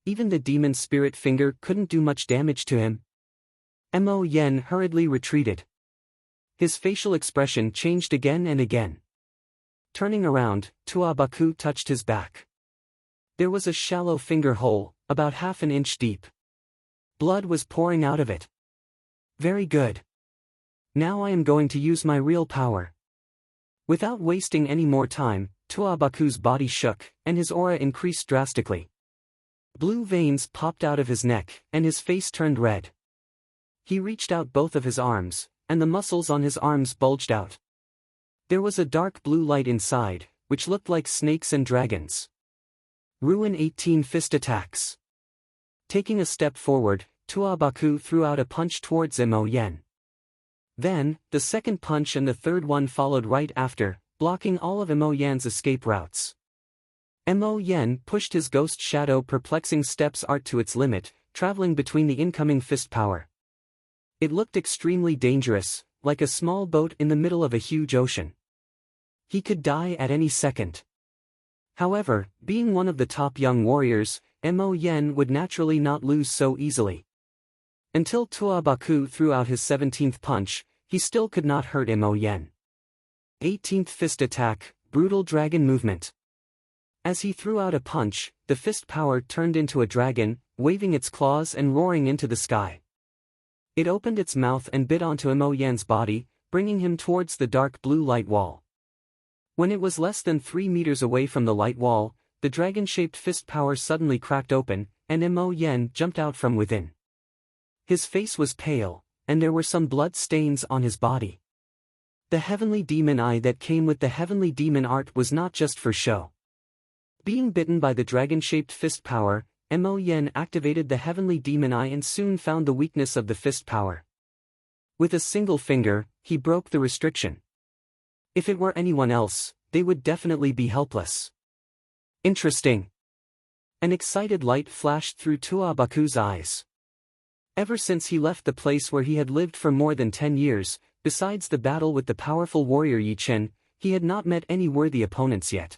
Even the demon spirit finger couldn't do much damage to him. Imo Yan hurriedly retreated. His facial expression changed again and again. Turning around, Tua Baku touched his back. There was a shallow finger hole, about half an inch deep. Blood was pouring out of it. Very good. Now I am going to use my real power. Without wasting any more time, Tua Baku's body shook, and his aura increased drastically. Blue veins popped out of his neck, and his face turned red. He reached out both of his arms, and the muscles on his arms bulged out. There was a dark blue light inside, which looked like snakes and dragons. Ruin 18 fist attacks. Taking a step forward, Tua Baku threw out a punch towards Imo Yan. Then, the second punch and the third one followed right after, blocking all of Imo Yan's escape routes. Imo Yan pushed his Ghost Shadow Perplexing Steps art to its limit, traveling between the incoming fist power. It looked extremely dangerous, like a small boat in the middle of a huge ocean. He could die at any second. However, being one of the top young warriors, Mo Yen would naturally not lose so easily. Until Tuabaku threw out his 17th punch, he still could not hurt Mo Yen. 18th Fist Attack, Brutal Dragon Movement. As he threw out a punch, the fist power turned into a dragon, waving its claws and roaring into the sky. It opened its mouth and bit onto Mo Yan's body, bringing him towards the dark blue light wall. When it was less than 3 meters away from the light wall, the dragon-shaped fist power suddenly cracked open, and Mo Yen jumped out from within. His face was pale, and there were some blood stains on his body. The heavenly demon eye that came with the heavenly demon art was not just for show. Being bitten by the dragon-shaped fist power, Mo Yen activated the heavenly demon eye and soon found the weakness of the fist power. With a single finger, he broke the restriction. If it were anyone else, they would definitely be helpless. Interesting. An excited light flashed through Tuabaku's eyes. Ever since he left the place where he had lived for more than 10 years, besides the battle with the powerful warrior Yi Chen, he had not met any worthy opponents yet.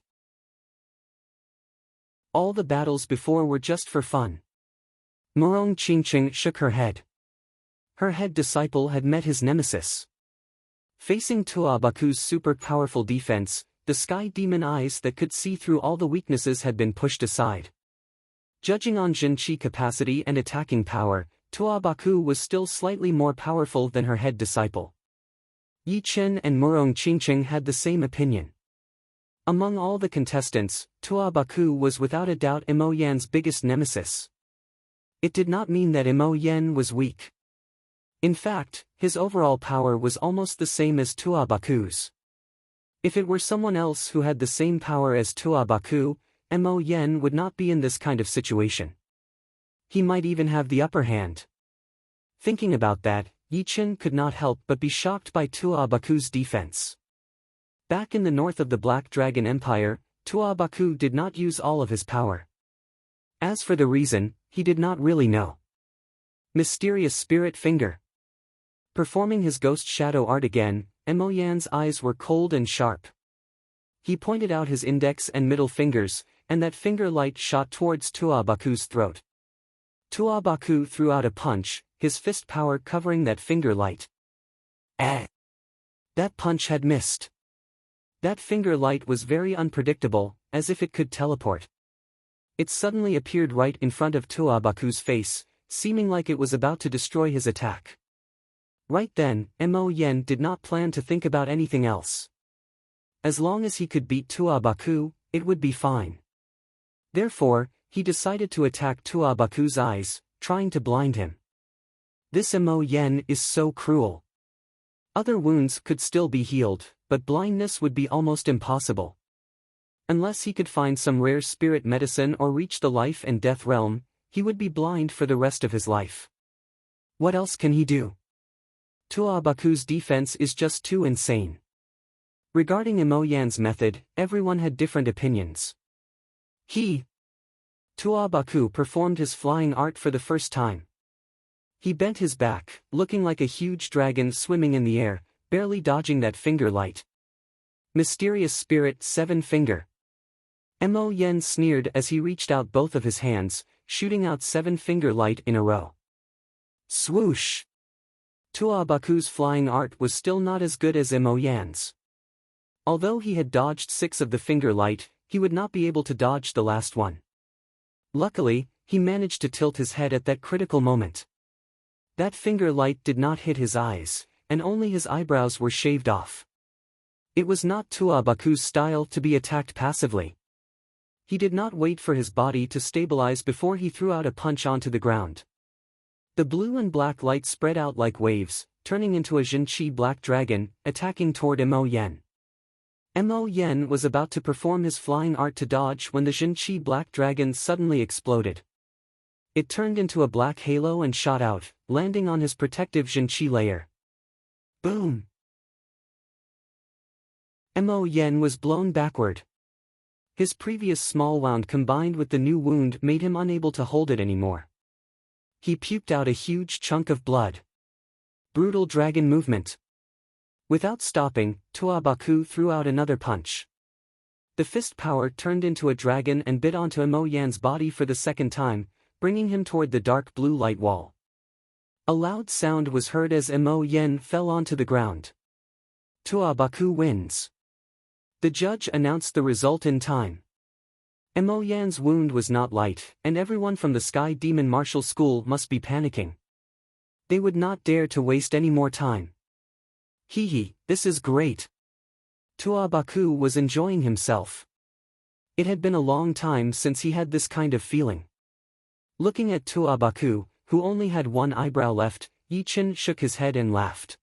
All the battles before were just for fun. Murong Qingqing shook her head. Her head disciple had met his nemesis. Facing Tuabaku's super powerful defense, the sky demon eyes that could see through all the weaknesses had been pushed aside. Judging on Jinqi capacity and attacking power, Tuabaku was still slightly more powerful than her head disciple. Yi Chen and Murong Qingqing had the same opinion. Among all the contestants, Tuabaku was without a doubt Mo Yan's biggest nemesis. It did not mean that Mo Yen was weak. In fact, his overall power was almost the same as Tuabaku's. If it were someone else who had the same power as Tuabaku, Mo Yen would not be in this kind of situation. He might even have the upper hand. Thinking about that, Yi Chen could not help but be shocked by Tuabaku's defense. Back in the north of the Black Dragon Empire, Tuabaku did not use all of his power. As for the reason, he did not really know. Mysterious Spirit Finger. Performing his ghost shadow art again, Mo Yan's eyes were cold and sharp. He pointed out his index and middle fingers, and that finger light shot towards Tuabaku's throat. Tuabaku threw out a punch, his fist power covering that finger light. That punch had missed. That finger light was very unpredictable, as if it could teleport. It suddenly appeared right in front of Tuabaku's face, seeming like it was about to destroy his attack. Right then, Mo Yen did not plan to think about anything else. As long as he could beat Tuabaku, it would be fine. Therefore, he decided to attack Tuabaku's eyes, trying to blind him. This Mo Yen is so cruel. Other wounds could still be healed, but blindness would be almost impossible. Unless he could find some rare spirit medicine or reach the life and death realm, he would be blind for the rest of his life. What else can he do? Tuabaku's defense is just too insane. Regarding Mo Yan's method, everyone had different opinions. Tuabaku performed his flying art for the first time. He bent his back, looking like a huge dragon swimming in the air, barely dodging that finger light. Mysterious Spirit 7 Finger. Mo Yen sneered as he reached out both of his hands, shooting out 7 finger light in a row. Swoosh! Tuabaku's flying art was still not as good as Mo Yan's. Although he had dodged 6 of the finger light, he would not be able to dodge the last one. Luckily, he managed to tilt his head at that critical moment. That finger light did not hit his eyes, and only his eyebrows were shaved off. It was not Tuabaku's style to be attacked passively. He did not wait for his body to stabilize before he threw out a punch onto the ground. The blue and black light spread out like waves, turning into a Jinqi black dragon, attacking toward Mo Yen. Mo Yen was about to perform his flying art to dodge when the Jinqi black dragon suddenly exploded. It turned into a black halo and shot out, landing on his protective Jinqi layer. Boom! Mo Yen was blown backward. His previous small wound combined with the new wound made him unable to hold it anymore. He puked out a huge chunk of blood. Brutal Dragon Movement. Without stopping, Tuabaku threw out another punch. The fist power turned into a dragon and bit onto Imo Yan's body for the second time, bringing him toward the dark blue light wall. A loud sound was heard as Imo Yan fell onto the ground. Tuabaku wins. The judge announced the result in time. Imo Yan's wound was not light, and everyone from the Sky Demon Martial School must be panicking. They would not dare to waste any more time. Hee, this is great. Tuabaku was enjoying himself. It had been a long time since he had this kind of feeling. Looking at Tuabaku, who only had one eyebrow left, Yi-chin shook his head and laughed.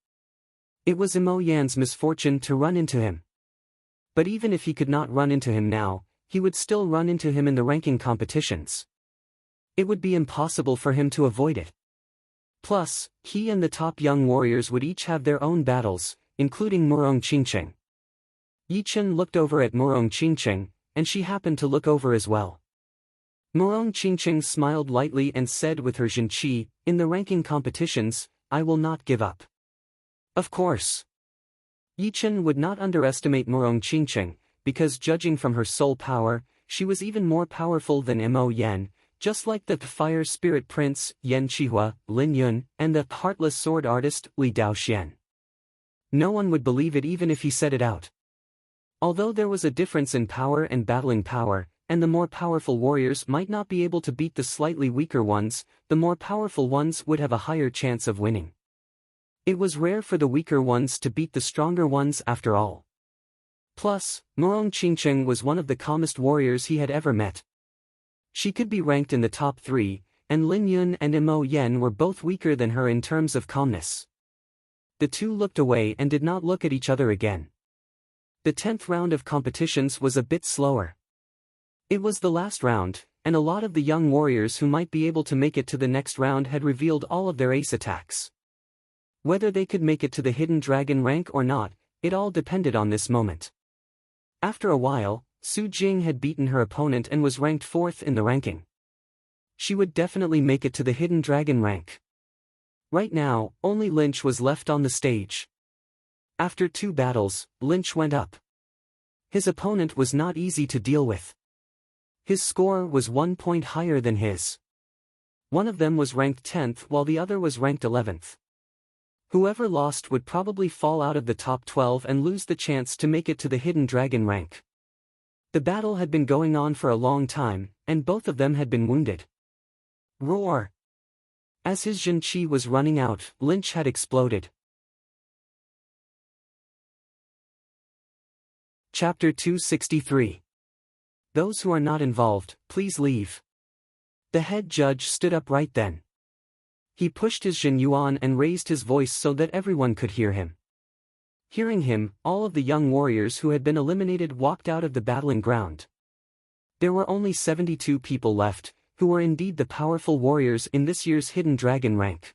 It was Imo Yan's misfortune to run into him. But even if he could not run into him now, he would still run into him in the ranking competitions. It would be impossible for him to avoid it. Plus, he and the top young warriors would each have their own battles, including Murong Qingqing. Yi-chin looked over at Murong Qingqing, and she happened to look over as well. Murong Qingqing smiled lightly and said with her Jinqi, "In the ranking competitions, I will not give up." Of course. Yi-chin would not underestimate Murong Qingqing, because judging from her soul power, she was even more powerful than Imo Yan, just like the fire spirit prince, Yan Qihua, Lin Yun, and the heartless sword artist, Li Daoxian. No one would believe it even if he said it out. Although there was a difference in power and battling power, and the more powerful warriors might not be able to beat the slightly weaker ones, the more powerful ones would have a higher chance of winning. It was rare for the weaker ones to beat the stronger ones after all. Plus, Murong Qingqing was one of the calmest warriors he had ever met. She could be ranked in the top 3, and Lin Yun and Imo Yan were both weaker than her in terms of calmness. The two looked away and did not look at each other again. The 10th round of competitions was a bit slower. It was the last round, and a lot of the young warriors who might be able to make it to the next round had revealed all of their ace attacks. Whether they could make it to the Hidden Dragon rank or not, it all depended on this moment. After a while, Su Jing had beaten her opponent and was ranked 4th in the ranking. She would definitely make it to the Hidden Dragon rank. Right now, only Lynch was left on the stage. After 2 battles, Lynch went up. His opponent was not easy to deal with. His score was 1 point higher than his. One of them was ranked 10th while the other was ranked 11th. Whoever lost would probably fall out of the top 12 and lose the chance to make it to the Hidden Dragon rank. The battle had been going on for a long time, and both of them had been wounded. Roar! As his Jinqi was running out, Lynch had exploded. Chapter 263. Those who are not involved, please leave. The head judge stood up right then. He pushed his Jin Yuan and raised his voice so that everyone could hear him. Hearing him, all of the young warriors who had been eliminated walked out of the battling ground. There were only 72 people left, who were indeed the powerful warriors in this year's Hidden Dragon rank.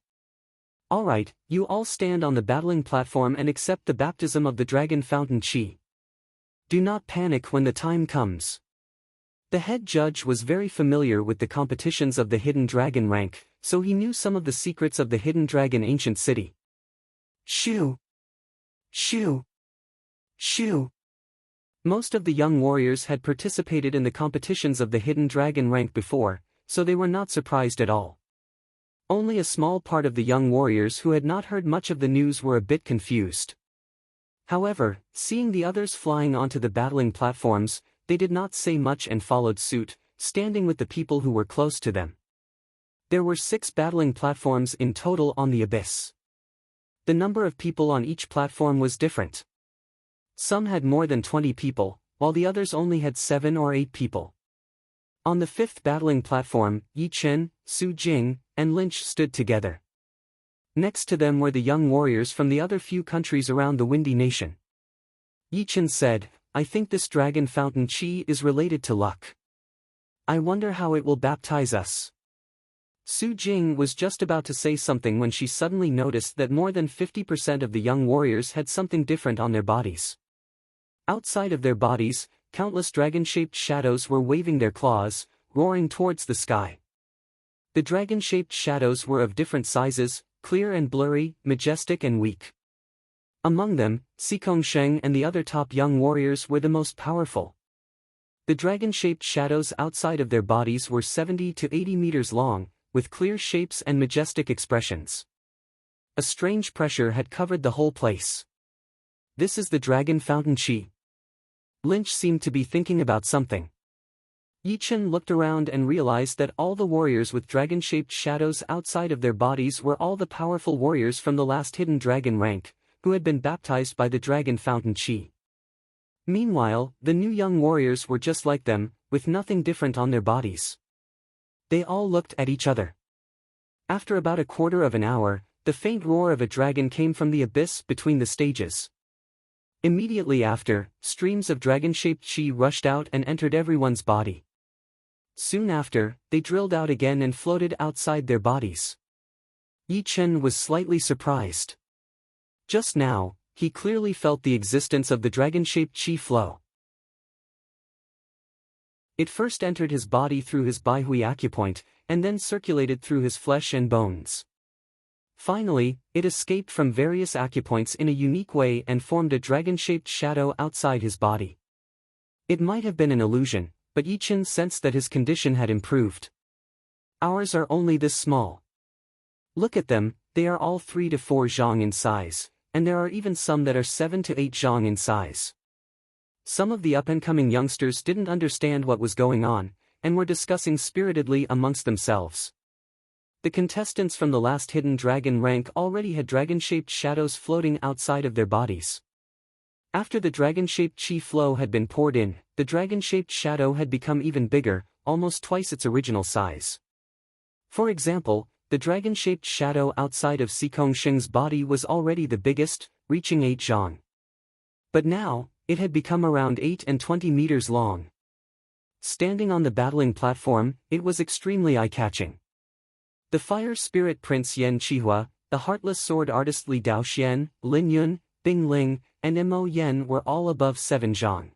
Alright, you all stand on the battling platform and accept the baptism of the Dragon Fountain Qi. Do not panic when the time comes. The head judge was very familiar with the competitions of the Hidden Dragon rank, so he knew some of the secrets of the Hidden Dragon ancient city. Shoo! Shoo! Shoo! Most of the young warriors had participated in the competitions of the Hidden Dragon rank before, so they were not surprised at all. Only a small part of the young warriors who had not heard much of the news were a bit confused. However, seeing the others flying onto the battling platforms, they did not say much and followed suit, standing with the people who were close to them. There were 6 battling platforms in total on the abyss. The number of people on each platform was different. Some had more than 20 people, while the others only had 7 or 8 people. On the 5th battling platform, Yi Chen, Su Jing, and Lynch stood together. Next to them were the young warriors from the other few countries around the Windy Nation. Yi Chen said, "I think this Dragon Fountain Qi is related to luck. I wonder how it will baptize us." Su Jing was just about to say something when she suddenly noticed that more than 50% of the young warriors had something different on their bodies. Outside of their bodies, countless dragon-shaped shadows were waving their claws, roaring towards the sky. The dragon-shaped shadows were of different sizes, clear and blurry, majestic and weak. Among them, Xikong Sheng and the other top young warriors were the most powerful. The dragon-shaped shadows outside of their bodies were 70 to 80 meters long, with clear shapes and majestic expressions. A strange pressure had covered the whole place. This is the dragon fountain chi. Lynch seemed to be thinking about something. Yi Chen looked around and realized that all the warriors with dragon-shaped shadows outside of their bodies were all the powerful warriors from the last hidden dragon rank, who had been baptized by the dragon fountain chi. Meanwhile, the new young warriors were just like them, with nothing different on their bodies. They all looked at each other. After about a quarter of an hour, the faint roar of a dragon came from the abyss between the stages. Immediately after, streams of dragon-shaped chi rushed out and entered everyone's body. Soon after, they drilled out again and floated outside their bodies. Yi Chen was slightly surprised. Just now, he clearly felt the existence of the dragon-shaped chi flow. It first entered his body through his Baihui acupoint, and then circulated through his flesh and bones. Finally, it escaped from various acupoints in a unique way and formed a dragon-shaped shadow outside his body. It might have been an illusion, but Yi Chen sensed that his condition had improved. Ours are only this small. Look at them, they are all 3 to 4 zhang in size, and there are even some that are 7 to 8 zhang in size. Some of the up-and-coming youngsters didn't understand what was going on, and were discussing spiritedly amongst themselves. The contestants from the last hidden dragon rank already had dragon-shaped shadows floating outside of their bodies. After the dragon-shaped chi flow had been poured in, the dragon-shaped shadow had become even bigger, almost twice its original size. For example, the dragon-shaped shadow outside of Xikong Sheng's body was already the biggest, reaching 8 zhang. But now, it had become around 8 and 20 meters long. Standing on the battling platform, it was extremely eye-catching. The fire spirit prince Yan Qihua, the heartless sword artist Li Daoxian, Lin Yun, Bing Ling, and Mo Yen were all above 7 zhang.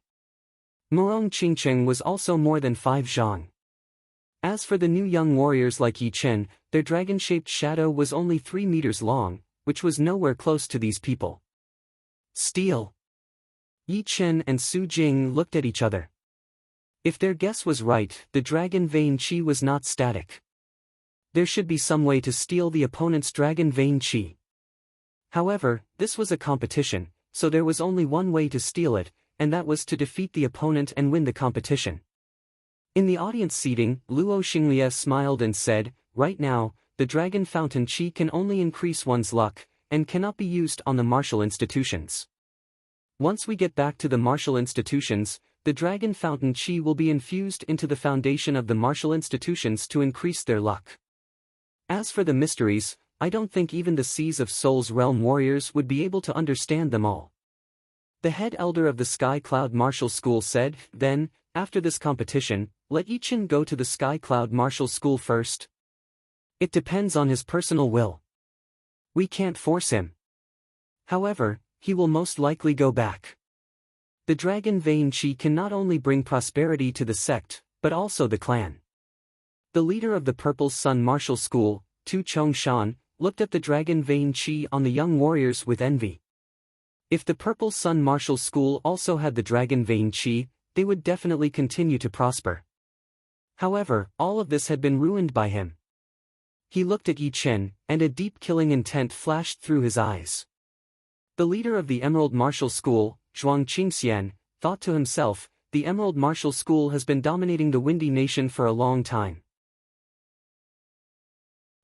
Murong Qingcheng was also more than 5 zhang. As for the new young warriors like Yi Chen, their dragon-shaped shadow was only 3 meters long, which was nowhere close to these people. Steal! Yi Chen and Su Jing looked at each other. If their guess was right, the dragon vein chi was not static. There should be some way to steal the opponent's dragon vein chi. However, this was a competition, so there was only one way to steal it, and that was to defeat the opponent and win the competition. In the audience seating, Luo Xinglie smiled and said, "Right now, the dragon fountain chi can only increase one's luck, and cannot be used on the martial institutions. Once we get back to the martial institutions, the dragon fountain chi will be infused into the foundation of the martial institutions to increase their luck. As for the mysteries, I don't think even the Seas of Soul's Realm warriors would be able to understand them all." The head elder of the Sky Cloud Martial School said, "Then, after this competition, let Yi Chen go to the Sky Cloud Martial School first. It depends on his personal will. We can't force him. However, he will most likely go back. The dragon vein chi can not only bring prosperity to the sect, but also the clan." The leader of the Purple Sun Martial School, Tu Chongshan, looked at the dragon vein chi on the young warriors with envy. If the Purple Sun Martial School also had the dragon vein chi, they would definitely continue to prosper. However, all of this had been ruined by him. He looked at Yi Chen, and a deep killing intent flashed through his eyes. The leader of the Emerald Martial School, Zhuang Qingxian, thought to himself, the Emerald Martial School has been dominating the Windy Nation for a long time.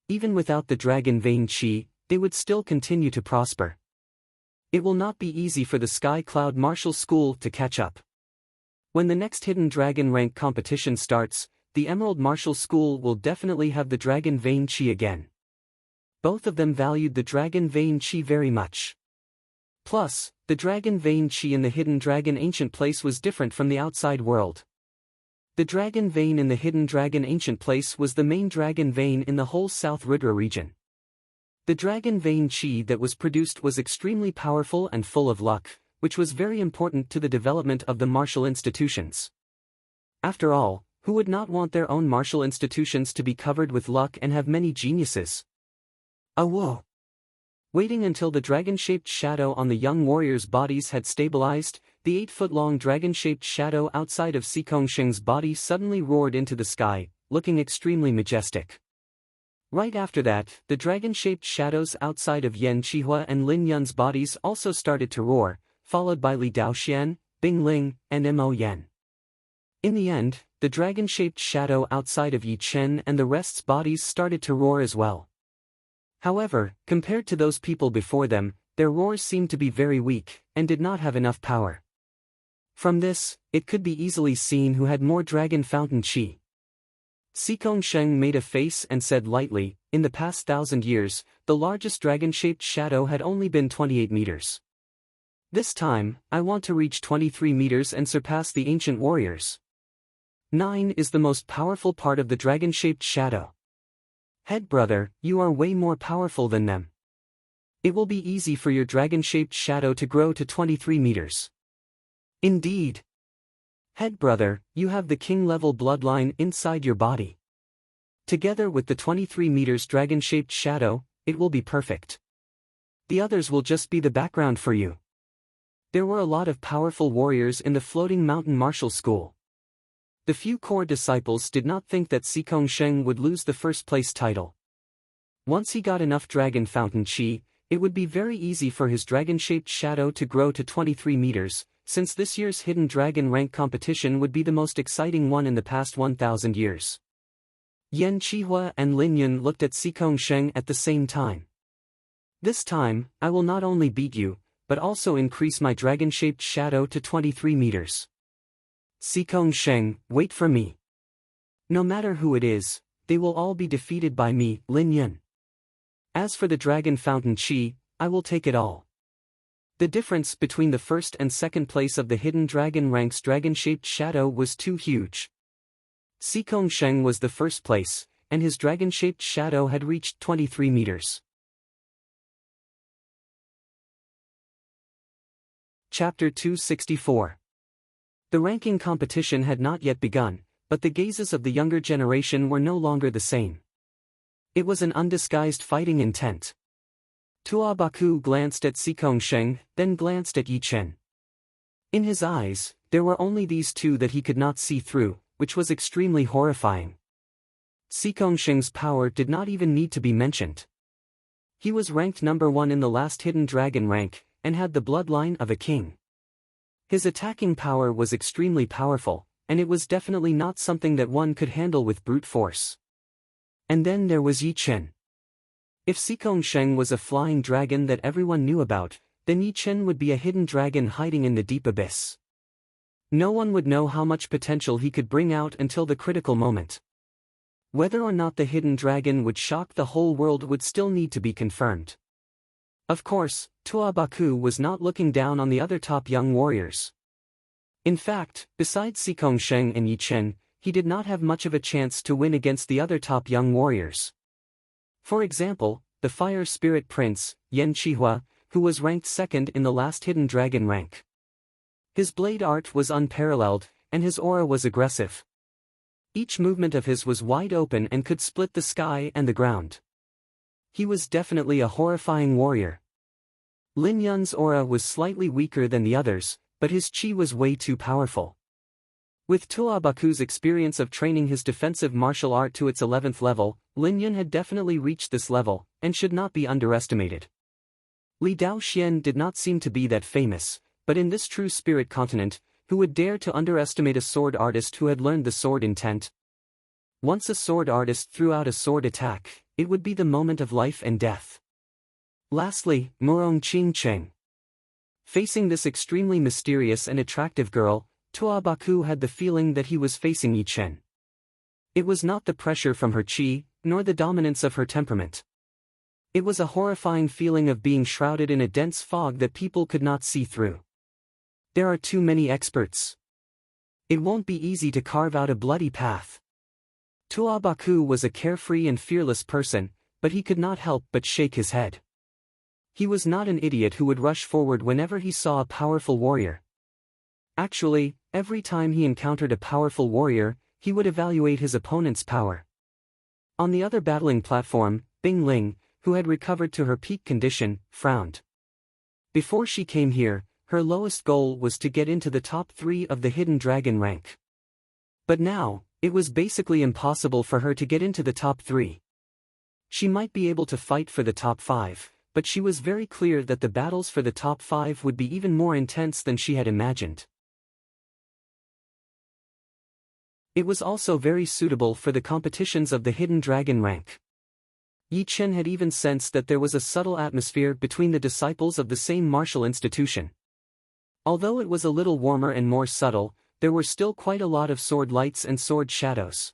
Even without the dragon vein chi, they would still continue to prosper. It will not be easy for the Sky Cloud Martial School to catch up. When the next hidden dragon rank competition starts, the Emerald Martial School will definitely have the dragon vein chi again. Both of them valued the dragon vein chi very much. Plus, the dragon vein chi in the hidden dragon ancient place was different from the outside world. The dragon vein in the hidden dragon ancient place was the main dragon vein in the whole South Rudra region. The dragon vein chi that was produced was extremely powerful and full of luck, which was very important to the development of the martial institutions. After all, who would not want their own martial institutions to be covered with luck and have many geniuses? Whoa! Waiting until the dragon-shaped shadow on the young warriors' bodies had stabilized, the 8-foot-long dragon-shaped shadow outside of Sikongsheng's body suddenly roared into the sky, looking extremely majestic. Right after that, the dragon-shaped shadows outside of Yan Qihua and Lin Yun's bodies also started to roar, followed by Li Daoxian, Bing Ling, and Mo Yan. In the end, the dragon-shaped shadow outside of Yi Chen and the rest's bodies started to roar as well. However, compared to those people before them, their roars seemed to be very weak, and did not have enough power. From this, it could be easily seen who had more dragon fountain qi. Sikongsheng made a face and said lightly, in the past 1,000 years, the largest dragon-shaped shadow had only been 28 meters. This time, I want to reach 23 meters and surpass the ancient warriors. 9 is the most powerful part of the dragon-shaped shadow. Head brother, you are way more powerful than them. It will be easy for your dragon-shaped shadow to grow to 23 meters. Indeed. Head brother, you have the king-level bloodline inside your body. Together with the 23 meters dragon-shaped shadow, it will be perfect. The others will just be the background for you. There were a lot of powerful warriors in the Floating Mountain Martial School. The few core disciples did not think that Sikongsheng would lose the first-place title. Once he got enough dragon fountain qi, it would be very easy for his dragon-shaped shadow to grow to 23 meters, since this year's Hidden Dragon rank competition would be the most exciting one in the past 1,000 years. Yan Qihua and Lin Yun looked at Sikongsheng at the same time. This time, I will not only beat you, but also increase my dragon-shaped shadow to 23 meters. Sikongsheng, wait for me. No matter who it is, they will all be defeated by me, Lin Yun. As for the dragon fountain qi, I will take it all. The difference between the first and second place of the Hidden Dragon rank's dragon-shaped shadow was too huge. Sikongsheng was the first place, and his dragon-shaped shadow had reached 23 meters. Chapter 264. The ranking competition had not yet begun, but the gazes of the younger generation were no longer the same. It was an undisguised fighting intent. Tua Baku glanced at Sikongsheng, then glanced at Yi Chen. In his eyes, there were only these two that he could not see through, which was extremely horrifying. Sikongsheng's power did not even need to be mentioned. He was ranked number 1 in the last Hidden Dragon rank, and had the bloodline of a king. His attacking power was extremely powerful, and it was definitely not something that one could handle with brute force. And then there was Yi Chen. If Sikongsheng was a flying dragon that everyone knew about, then Yi Chen would be a hidden dragon hiding in the deep abyss. No one would know how much potential he could bring out until the critical moment. Whether or not the hidden dragon would shock the whole world would still need to be confirmed. Of course, Tua Baku was not looking down on the other top young warriors. In fact, besides Sikongsheng and Yi Chen, he did not have much of a chance to win against the other top young warriors. For example, the Fire Spirit Prince, Yan Qihua, who was ranked second in the last Hidden Dragon rank. His blade art was unparalleled, and his aura was aggressive. Each movement of his was wide open and could split the sky and the ground. He was definitely a horrifying warrior. Lin Yun's aura was slightly weaker than the others, but his qi was way too powerful. With Tua Baku's experience of training his defensive martial art to its 11th level, Lin Yun had definitely reached this level, and should not be underestimated. Li Daoxian did not seem to be that famous, but in this true spirit continent, who would dare to underestimate a sword artist who had learned the sword intent? Once a sword artist threw out a sword attack, it would be the moment of life and death. Lastly, Murong Qingcheng. Facing this extremely mysterious and attractive girl, Tua Baku had the feeling that he was facing Yi Chen. It was not the pressure from her qi, nor the dominance of her temperament. It was a horrifying feeling of being shrouded in a dense fog that people could not see through. There are too many experts. It won't be easy to carve out a bloody path. Tua Baku was a carefree and fearless person, but he could not help but shake his head. He was not an idiot who would rush forward whenever he saw a powerful warrior. Actually, every time he encountered a powerful warrior, he would evaluate his opponent's power. On the other battling platform, Bing Ling, who had recovered to her peak condition, frowned. Before she came here, her lowest goal was to get into the top 3 of the hidden dragon rank. But now, it was basically impossible for her to get into the top 3. She might be able to fight for the top 5, but she was very clear that the battles for the top 5 would be even more intense than she had imagined. It was also very suitable for the competitions of the hidden dragon rank. Yi Chen had even sensed that there was a subtle atmosphere between the disciples of the same martial institution. Although it was a little warmer and more subtle, there were still quite a lot of sword lights and sword shadows.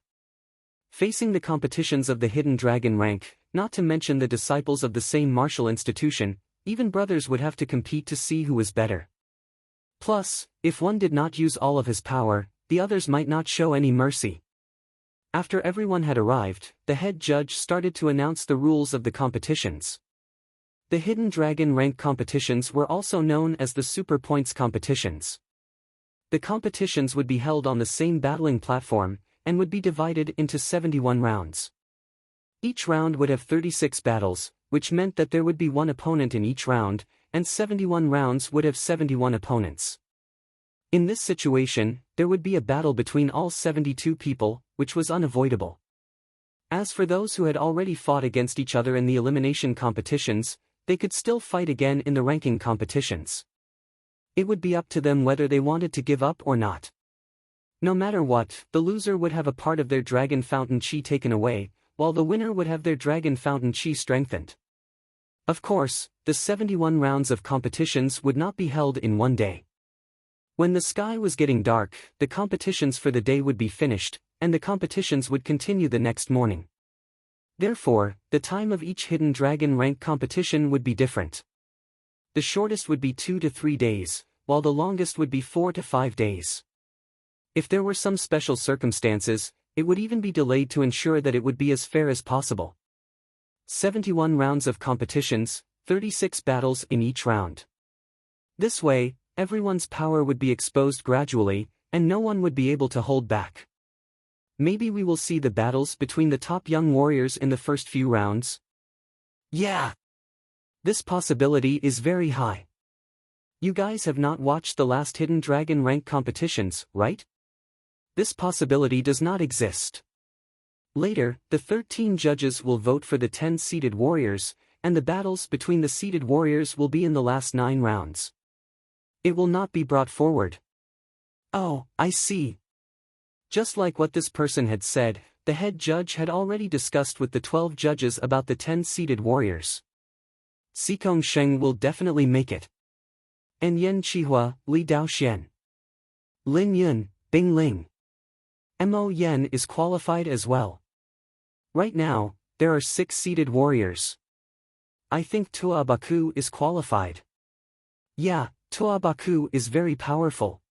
Facing the competitions of the hidden dragon rank, not to mention the disciples of the same martial institution, even brothers would have to compete to see who was better. Plus, if one did not use all of his power, the others might not show any mercy. After everyone had arrived, the head judge started to announce the rules of the competitions. The hidden dragon rank competitions were also known as the super points competitions. The competitions would be held on the same battling platform, and would be divided into 71 rounds. Each round would have 36 battles, which meant that there would be one opponent in each round, and 71 rounds would have 71 opponents. In this situation, there would be a battle between all 72 people, which was unavoidable. As for those who had already fought against each other in the elimination competitions, they could still fight again in the ranking competitions. It would be up to them whether they wanted to give up or not. No matter what, the loser would have a part of their dragon fountain chi taken away, while the winner would have their dragon fountain chi strengthened. Of course, the 71 rounds of competitions would not be held in one day. When the sky was getting dark, the competitions for the day would be finished, and the competitions would continue the next morning. Therefore, the time of each hidden dragon rank competition would be different. The shortest would be 2 to 3 days, while the longest would be 4 to 5 days. If there were some special circumstances, it would even be delayed to ensure that it would be as fair as possible. 71 rounds of competitions, 36 battles in each round. This way, everyone's power would be exposed gradually, and no one would be able to hold back. Maybe we will see the battles between the top young warriors in the first few rounds? Yeah! This possibility is very high. You guys have not watched the last hidden dragon rank competitions, right? This possibility does not exist. Later, the 13 judges will vote for the 10 seeded warriors, and the battles between the seeded warriors will be in the last 9 rounds. It will not be brought forward. Oh, I see. Just like what this person had said, the head judge had already discussed with the 12 judges about the 10 seeded warriors. Xikong Sheng will definitely make it. And Yan Qihua, Li Daoxian. Lin Yun, Bing Ling. Mo Yen is qualified as well. Right now, there are 6 seeded warriors. I think Tua Baku is qualified. Yeah, Tua Baku is very powerful.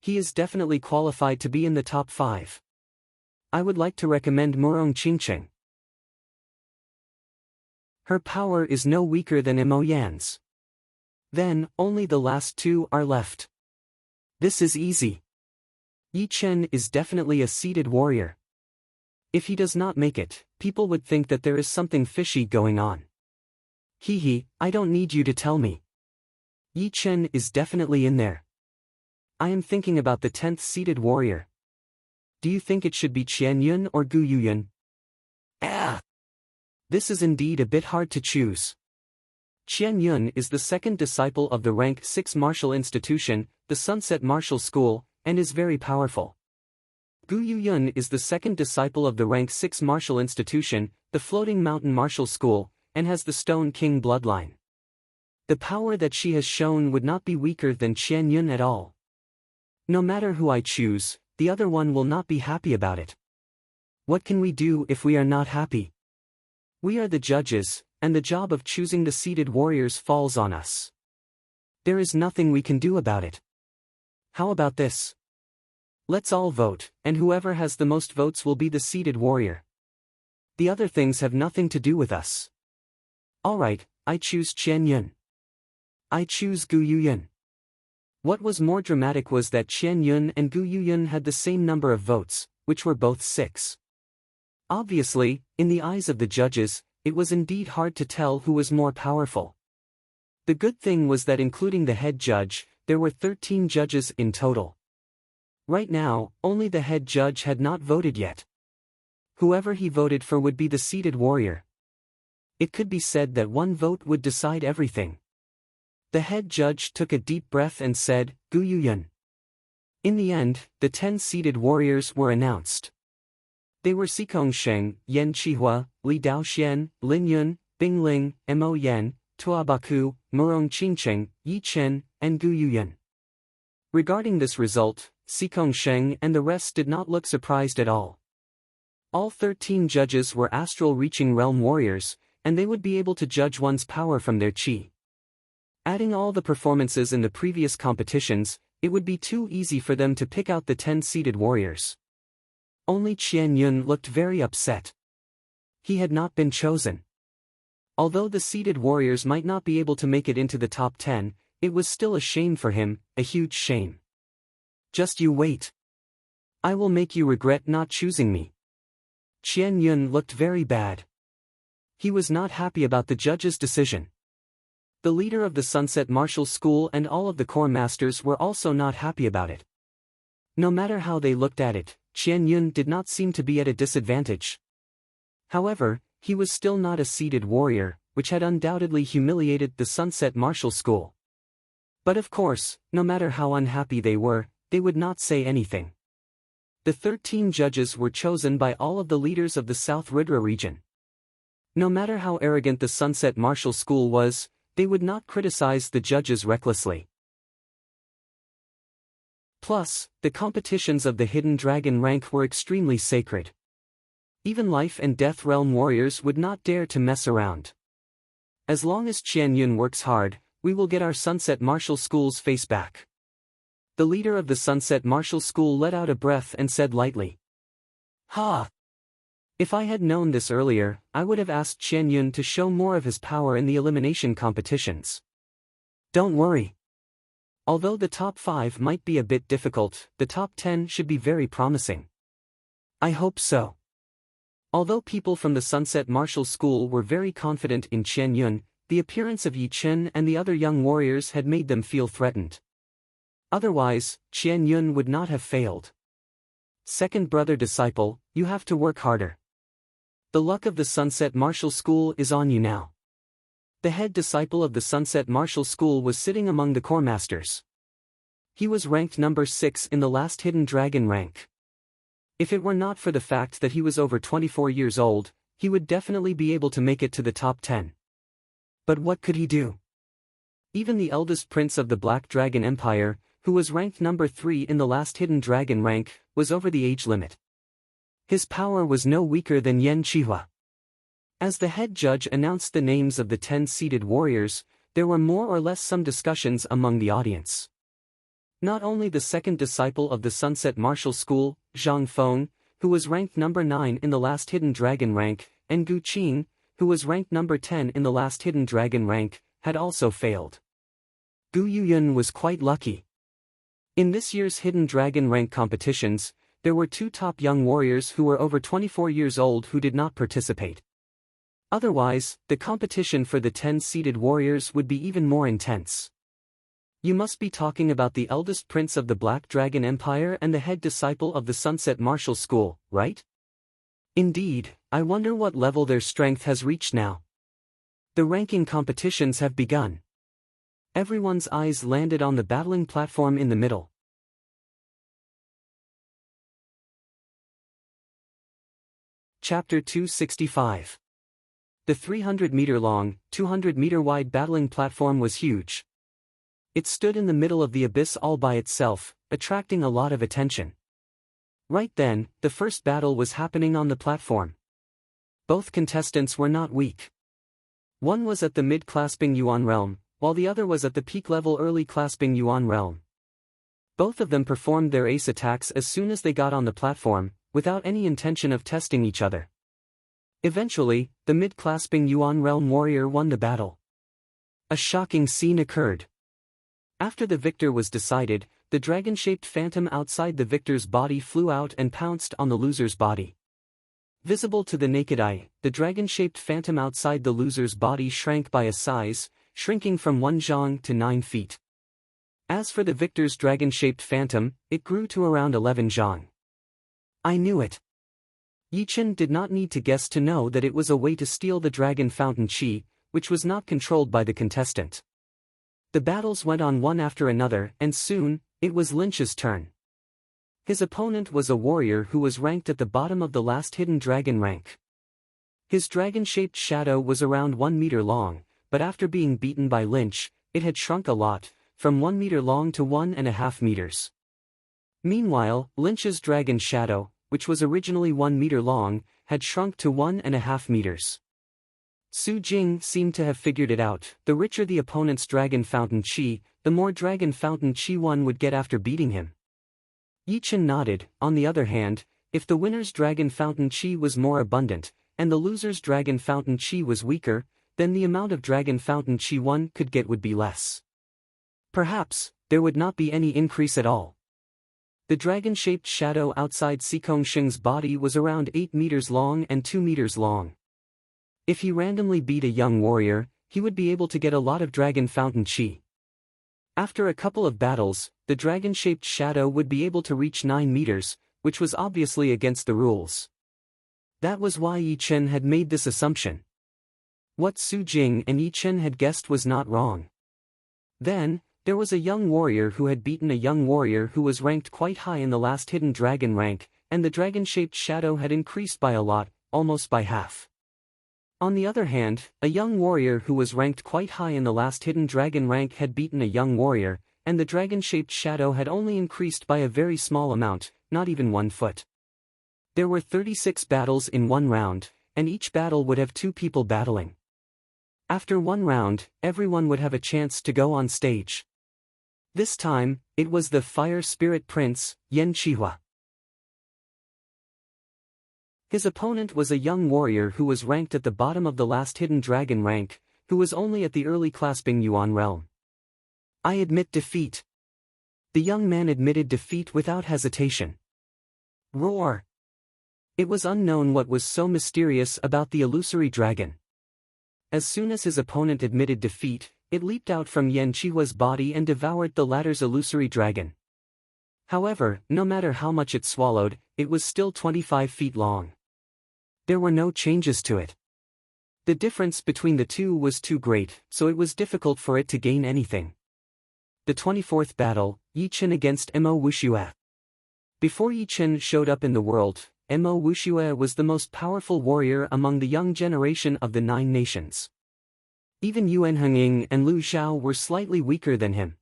He is definitely qualified to be in the top 5. I would like to recommend Murong Qingcheng. Her power is no weaker than Mo Yan's. Then, only the last 2 are left. This is easy. Yi Chen is definitely a seeded warrior. If he does not make it, people would think that there is something fishy going on. Hehe, I don't need you to tell me. Yi Chen is definitely in there. I am thinking about the 10th seeded warrior. Do you think it should be Qian Yun or Gu Yuyun? Ah! This is indeed a bit hard to choose. Qian Yun is the second disciple of the rank 6 martial institution, the Sunset Martial School, and is very powerful. Gu Yuyun is the second disciple of the rank 6 martial institution, the Floating Mountain Martial School, and has the Stone King bloodline. The power that she has shown would not be weaker than Qian Yun at all. No matter who I choose, the other one will not be happy about it. What can we do if we are not happy? We are the judges, and the job of choosing the seeded warriors falls on us. There is nothing we can do about it. How about this? Let's all vote, and whoever has the most votes will be the seeded warrior. The other things have nothing to do with us. Alright, I choose Qian Yun. I choose Gu Yuyun. What was more dramatic was that Qian Yun and Gu Yuyun had the same number of votes, which were both 6. Obviously, in the eyes of the judges, it was indeed hard to tell who was more powerful. The good thing was that including the head judge, there were 13 judges in total. Right now, only the head judge had not voted yet. Whoever he voted for would be the seated warrior. It could be said that one vote would decide everything. The head judge took a deep breath and said, Gu Yuyun. In the end, the 10 seated warriors were announced. They were Xikong Sheng, Yan Qihua, Li Daoxian, Lin Yun, Bing Ling, Mo Yan, Tuabaku, Murong Qingcheng, Yi Chen, and Gu Yuyun. Regarding this result, Xikong Sheng and the rest did not look surprised at all. All 13 judges were astral-reaching realm warriors, and they would be able to judge one's power from their qi. Adding all the performances in the previous competitions, it would be too easy for them to pick out the 10 seated warriors. Only Qian Yun looked very upset. He had not been chosen. Although the seated warriors might not be able to make it into the top 10, it was still a shame for him, a huge shame. Just you wait. I will make you regret not choosing me. Qian Yun looked very bad. He was not happy about the judge's decision. The leader of the Sunset Martial School and all of the core masters were also not happy about it. No matter how they looked at it, Qian Yun did not seem to be at a disadvantage. However, he was still not a seated warrior, which had undoubtedly humiliated the Sunset Martial School. But of course, no matter how unhappy they were, they would not say anything. The 13 judges were chosen by all of the leaders of the South Ridra region. No matter how arrogant the Sunset Martial School was, they would not criticize the judges recklessly. Plus, the competitions of the Hidden Dragon rank were extremely sacred. Even life and death realm warriors would not dare to mess around. As long as Qian Yun works hard, we will get our Sunset Martial School's face back. The leader of the Sunset Martial School let out a breath and said lightly, Ha! If I had known this earlier, I would have asked Qian Yun to show more of his power in the elimination competitions. Don't worry. Although the top 5 might be a bit difficult, the top 10 should be very promising. I hope so. Although people from the Sunset Martial School were very confident in Qian Yun, the appearance of Yi Chen and the other young warriors had made them feel threatened. Otherwise, Qian Yun would not have failed. Second brother disciple, you have to work harder. The luck of the Sunset Martial School is on you now. The head disciple of the Sunset Martial School was sitting among the core masters. He was ranked number 6 in the last Hidden Dragon rank. If it were not for the fact that he was over 24 years old, he would definitely be able to make it to the top 10. But what could he do? Even the eldest prince of the Black Dragon Empire, who was ranked number 3 in the last Hidden Dragon rank, was over the age limit. His power was no weaker than Yan Qihua. As the head judge announced the names of the 10 seated warriors, there were more or less some discussions among the audience. Not only the second disciple of the Sunset Martial School, Zhang Feng, who was ranked number 9 in the last Hidden Dragon rank, and Gu Qing, who was ranked number 10 in the last Hidden Dragon rank, had also failed. Gu Yuyun was quite lucky. In this year's Hidden Dragon rank competitions, there were 2 top young warriors who were over 24 years old who did not participate. Otherwise, the competition for the 10 seated warriors would be even more intense. You must be talking about the eldest prince of the Black Dragon Empire and the head disciple of the Sunset Martial School, right? Indeed, I wonder what level their strength has reached now. The ranking competitions have begun. Everyone's eyes landed on the battling platform in the middle. Chapter 265. The 300-meter-long, 200-meter-wide battling platform was huge. It stood in the middle of the abyss all by itself, attracting a lot of attention. Right then, the first battle was happening on the platform. Both contestants were not weak. One was at the mid-clasping Yuan realm, while the other was at the peak-level early-clasping Yuan realm. Both of them performed their ace attacks as soon as they got on the platform, without any intention of testing each other. Eventually, the mid-clasping Yuan realm warrior won the battle. A shocking scene occurred. After the victor was decided, the dragon-shaped phantom outside the victor's body flew out and pounced on the loser's body. Visible to the naked eye, the dragon-shaped phantom outside the loser's body shrank by a size, shrinking from 1 zhang to 9 feet. As for the victor's dragon-shaped phantom, it grew to around 11 zhang. I knew it. Yi Chen did not need to guess to know that it was a way to steal the dragon fountain qi, which was not controlled by the contestant. The battles went on one after another, and soon, it was Lynch's turn. His opponent was a warrior who was ranked at the bottom of the last hidden dragon rank. His dragon-shaped shadow was around 1 meter long, but after being beaten by Lynch, it had shrunk a lot, from 1 meter long to 1.5 meters. Meanwhile, Lynch's dragon shadow, which was originally 1 meter long, had shrunk to 1.5 meters. Su Jing seemed to have figured it out. The richer the opponent's dragon fountain qi, the more dragon fountain qi one would get after beating him. Yi Chen nodded. On the other hand, if the winner's dragon fountain qi was more abundant, and the loser's dragon fountain qi was weaker, then the amount of dragon fountain qi one could get would be less. Perhaps, there would not be any increase at all. The dragon-shaped shadow outside Xikong Sheng's body was around 8 meters long and 2 meters long. If he randomly beat a young warrior, he would be able to get a lot of dragon fountain qi. After a couple of battles, the dragon-shaped shadow would be able to reach 9 meters, which was obviously against the rules. That was why Yi Chen had made this assumption. What Su Jing and Yi Chen had guessed was not wrong. Then, there was a young warrior who had beaten a young warrior who was ranked quite high in the last hidden dragon rank, and the dragon-shaped shadow had increased by a lot, almost by half. On the other hand, a young warrior who was ranked quite high in the last hidden dragon rank had beaten a young warrior, and the dragon-shaped shadow had only increased by a very small amount, not even 1 foot. There were 36 battles in one round, and each battle would have 2 people battling. After one round, everyone would have a chance to go on stage. This time, it was the Fire Spirit Prince, Yan Qihua. His opponent was a young warrior who was ranked at the bottom of the last hidden dragon rank, who was only at the early clasping Yuan realm. I admit defeat. The young man admitted defeat without hesitation. Roar! It was unknown what was so mysterious about the illusory dragon. As soon as his opponent admitted defeat, it leaped out from Yan Qihua's body and devoured the latter's illusory dragon. However, no matter how much it swallowed, it was still 25 feet long. There were no changes to it. The difference between the two was too great, so it was difficult for it to gain anything. The 24th battle, Yi Chen against Mo Wuxue. Before Yi Chen showed up in the world, Mo Wuxue was the most powerful warrior among the young generation of the 9 nations. Even Yuan Hengying and Lu Xiao were slightly weaker than him.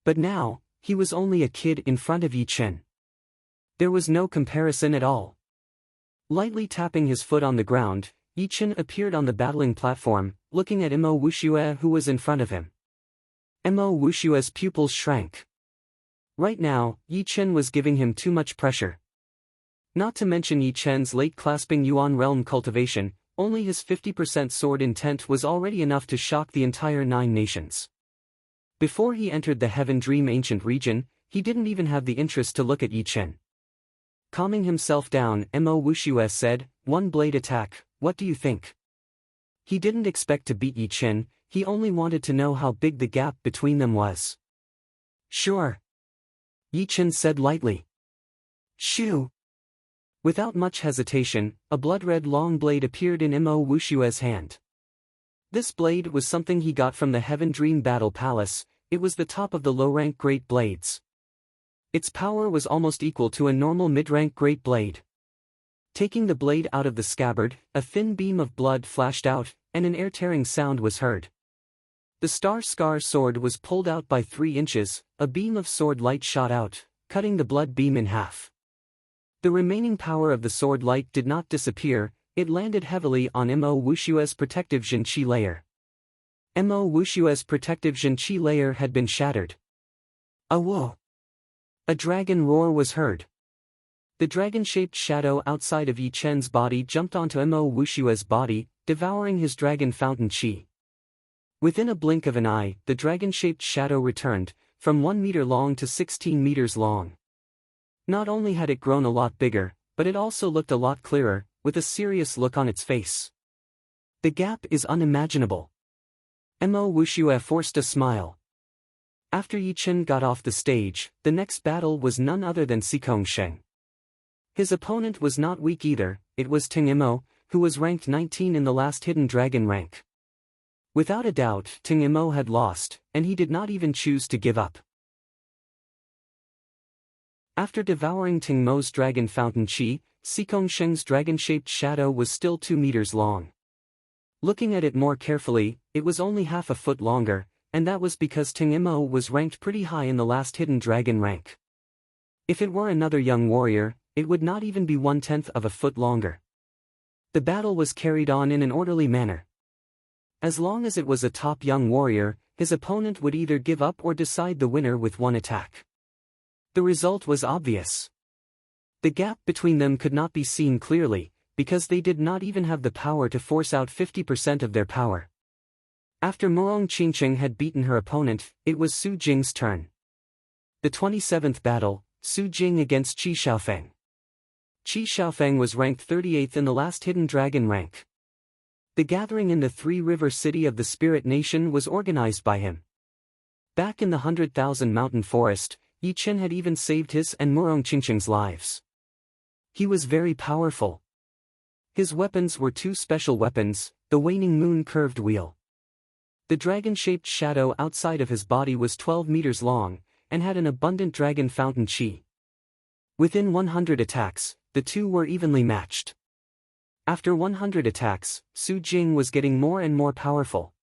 But now, he was only a kid in front of Yi Chen. There was no comparison at all. Lightly tapping his foot on the ground, Yi Chen appeared on the battling platform, looking at Mo Wuxue who was in front of him. Mo Wuxue's pupils shrank. Right now, Yi Chen was giving him too much pressure. Not to mention Yi Chen's late clasping Yuan realm cultivation, only his 50% sword intent was already enough to shock the entire 9 nations. Before he entered the Heaven Dream Ancient region, he didn't even have the interest to look at Yi Chen. Calming himself down, Mo Wuxue said, "One blade attack, what do you think?" He didn't expect to beat Yi Chen, he only wanted to know how big the gap between them was. "Sure," Yi Chen said lightly. "Shoo!" Without much hesitation, a blood-red long blade appeared in Mo Wuxue's hand. This blade was something he got from the Heaven Dream Battle Palace. It was the top of the low-rank Great Blades. Its power was almost equal to a normal mid-rank Great Blade. Taking the blade out of the scabbard, a thin beam of blood flashed out, and an air-tearing sound was heard. The Star Scar sword was pulled out by 3 inches, a beam of sword light shot out, cutting the blood beam in half. The remaining power of the sword light did not disappear, it landed heavily on Mo Wuxue's protective Zhenqi layer. Mo Wuxue's protective Zhenqi layer had been shattered. Whoa! A dragon roar was heard. The dragon-shaped shadow outside of Yi Chen's body jumped onto Mo Wuxue's body, devouring his dragon fountain qi. Within a blink of an eye, the dragon-shaped shadow returned, from 1 meter long to 16 meters long. Not only had it grown a lot bigger, but it also looked a lot clearer, with a serious look on its face. The gap is unimaginable. Mo Wuxiue forced a smile. After Yi Chen got off the stage, the next battle was none other than Xikong Sheng. His opponent was not weak either, it was Ting Imo, who was ranked 19 in the last hidden dragon rank. Without a doubt, Ting Imo had lost, and he did not even choose to give up. After devouring Ting Mo's dragon fountain chi, Xikong Sheng's dragon-shaped shadow was still 2 meters long. Looking at it more carefully, it was only half a foot longer, and that was because Ting Imo was ranked pretty high in the last hidden dragon rank. If it were another young warrior, it would not even be 1/10 of a foot longer. The battle was carried on in an orderly manner. As long as it was a top young warrior, his opponent would either give up or decide the winner with one attack. The result was obvious. The gap between them could not be seen clearly, because they did not even have the power to force out 50% of their power. After Muong Qingqing had beaten her opponent, it was Su Jing's turn. The 27th battle, Su Jing against Qi Xiaofeng. Qi Xiaofeng was ranked 38th in the last hidden dragon rank. The gathering in the Three-River City of the Spirit Nation was organized by him. Back in the 100,000 Mountain Forest, Yi Chen had even saved his and Muong Qingqing's lives. He was very powerful. His weapons were 2 special weapons, the Waning Moon curved wheel. The dragon-shaped shadow outside of his body was 12 meters long, and had an abundant dragon fountain chi. Within 100 attacks, the two were evenly matched. After 100 attacks, Su Jing was getting more and more powerful.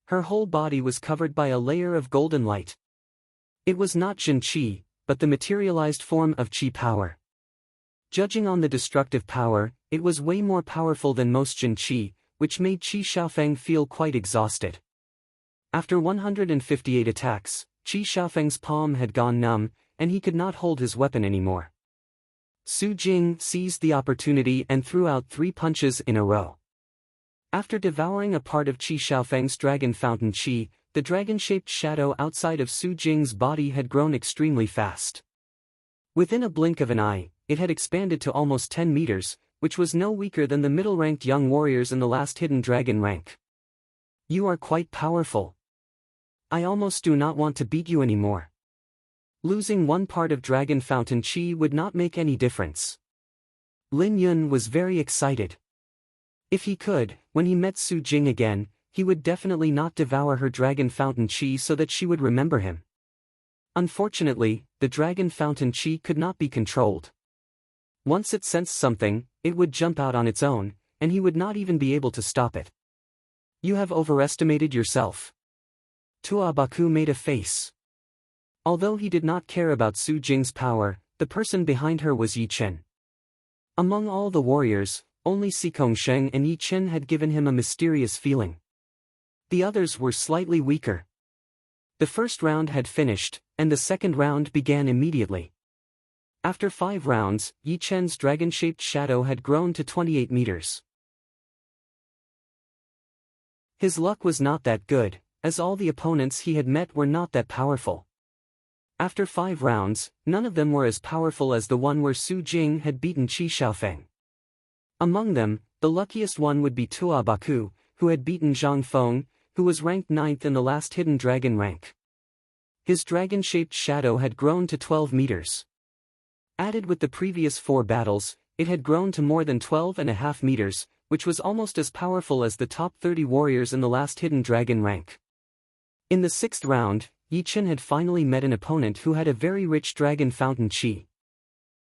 Her whole body was covered by a layer of golden light. It was not Jin Qi, but the materialized form of Qi power. Judging on the destructive power, it was way more powerful than most Jin Qi, which made Qi Xiaofeng feel quite exhausted. After 158 attacks, Qi Xiaofeng's palm had gone numb, and he could not hold his weapon anymore. Su Jing seized the opportunity and threw out 3 punches in a row. After devouring a part of Qi Xiaofeng's dragon fountain chi, the dragon-shaped shadow outside of Su Jing's body had grown extremely fast. Within a blink of an eye, it had expanded to almost 10 meters, which was no weaker than the middle-ranked young warriors in the last hidden dragon rank. You are quite powerful. I almost do not want to beat you anymore. Losing one part of dragon fountain chi would not make any difference. Lin Yun was very excited. If he could, when he met Su Jing again, he would definitely not devour her dragon fountain chi so that she would remember him. Unfortunately, the dragon fountain chi could not be controlled. Once it sensed something, it would jump out on its own, and he would not even be able to stop it. You have overestimated yourself. Tua Baku made a face. Although he did not care about Su Jing's power, the person behind her was Yi Chen. Among all the warriors, only Xikong Sheng and Yi Chen had given him a mysterious feeling. The others were slightly weaker. The first round had finished, and the second round began immediately. After 5 rounds, Yi Chen's dragon-shaped shadow had grown to 28 meters. His luck was not that good, as all the opponents he had met were not that powerful. After 5 rounds, none of them were as powerful as the one where Su Jing had beaten Qi Xiaofeng. Among them, the luckiest one would be Tua Baku, who had beaten Zhang Feng, who was ranked 9th in the last hidden dragon rank. His dragon-shaped shadow had grown to 12 meters. Added with the previous 4 battles, it had grown to more than 12.5 meters, which was almost as powerful as the top 30 warriors in the last hidden dragon rank. In the 6th round, Yi Chen had finally met an opponent who had a very rich dragon fountain chi.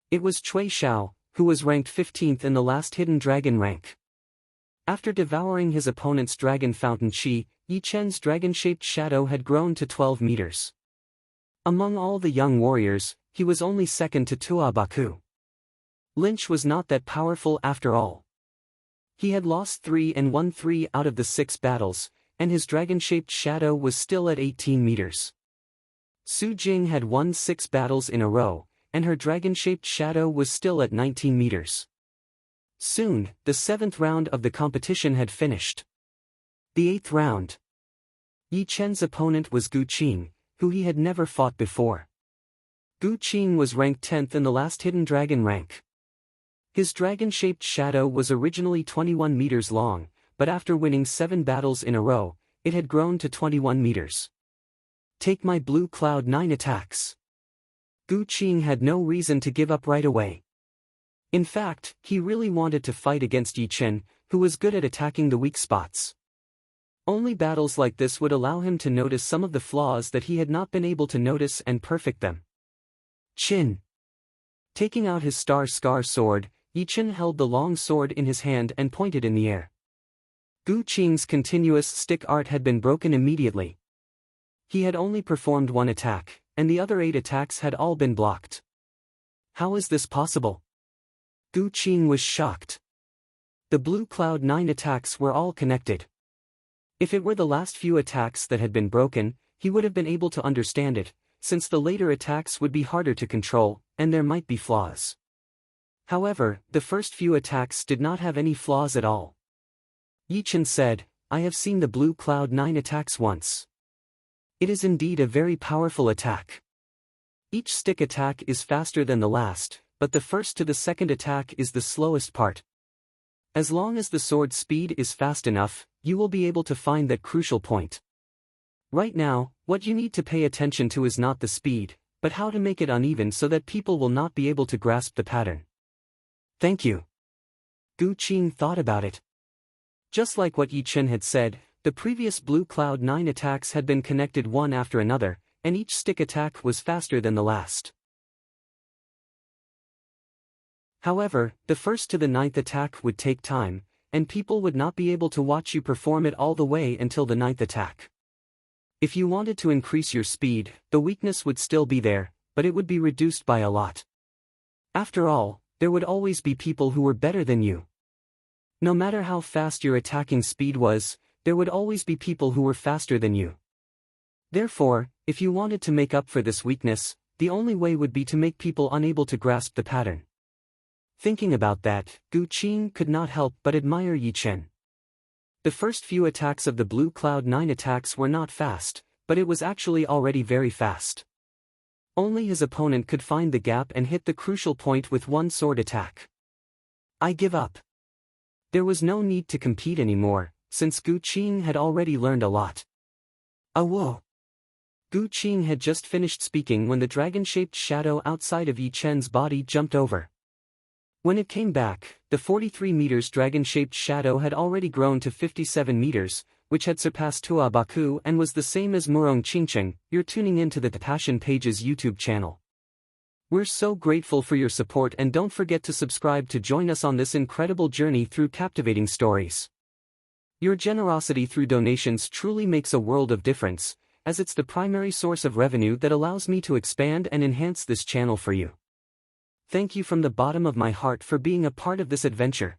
It was Cui Xiao, who was ranked 15th in the last hidden dragon rank. After devouring his opponent's dragon fountain chi, Yi Chen's dragon-shaped shadow had grown to 12 meters. Among all the young warriors, he was only second to Tua Baku. Lynch was not that powerful after all. He had lost 3 and won 3 out of the 6 battles, and his dragon-shaped shadow was still at 18 meters. Su Jing had won 6 battles in a row, and her dragon-shaped shadow was still at 19 meters. Soon, the 7th round of the competition had finished. The 8th round. Yi Chen's opponent was Gu Qing, who he had never fought before. Gu Qing was ranked 10th in the last hidden dragon rank. His dragon-shaped shadow was originally 21 meters long, but after winning 7 battles in a row, it had grown to 21 meters. Take my blue cloud 9 attacks. Gu Qing had no reason to give up right away. In fact, he really wanted to fight against Yi Chen, who was good at attacking the weak spots. Only battles like this would allow him to notice some of the flaws that he had not been able to notice and perfect them. Chin. Taking out his star scar sword, Yi Chen held the long sword in his hand and pointed in the air. Gu Qing's continuous stick art had been broken immediately. He had only performed one attack, and the other 8 attacks had all been blocked. How is this possible? Gu Qing was shocked. The blue cloud 9 attacks were all connected. If it were the last few attacks that had been broken, he would have been able to understand it, since the later attacks would be harder to control, and there might be flaws. However, the first few attacks did not have any flaws at all. Yi Chen said, I have seen the blue cloud 9 attacks once. It is indeed a very powerful attack. Each stick attack is faster than the last, but the first to the second attack is the slowest part. As long as the sword speed is fast enough, you will be able to find that crucial point. Right now, what you need to pay attention to is not the speed, but how to make it uneven so that people will not be able to grasp the pattern. Thank you. Gu Qing thought about it. Just like what Yi Chen had said, the previous blue cloud 9 attacks had been connected one after another, and each stick attack was faster than the last. However, the first to the 9th attack would take time, and people would not be able to watch you perform it all the way until the 9th attack. If you wanted to increase your speed, the weakness would still be there, but it would be reduced by a lot. After all, there would always be people who were better than you. No matter how fast your attacking speed was, there would always be people who were faster than you. Therefore, if you wanted to make up for this weakness, the only way would be to make people unable to grasp the pattern. Thinking about that, Gu Qing could not help but admire Yi Chen. The first few attacks of the blue cloud 9 attacks were not fast, but it was actually already very fast. Only his opponent could find the gap and hit the crucial point with one sword attack. I give up. There was no need to compete anymore, since Gu Qing had already learned a lot. Whoa! Gu Qing had just finished speaking when the dragon-shaped shadow outside of Yi Chen's body jumped over. When it came back, the 43 meters dragon-shaped shadow had already grown to 57 meters, which had surpassed Tua Baku and was the same as Murong Qingcheng. You're tuning into the Passion Pages YouTube channel. We're so grateful for your support, and don't forget to subscribe to join us on this incredible journey through captivating stories. Your generosity through donations truly makes a world of difference, as it's the primary source of revenue that allows me to expand and enhance this channel for you. Thank you from the bottom of my heart for being a part of this adventure.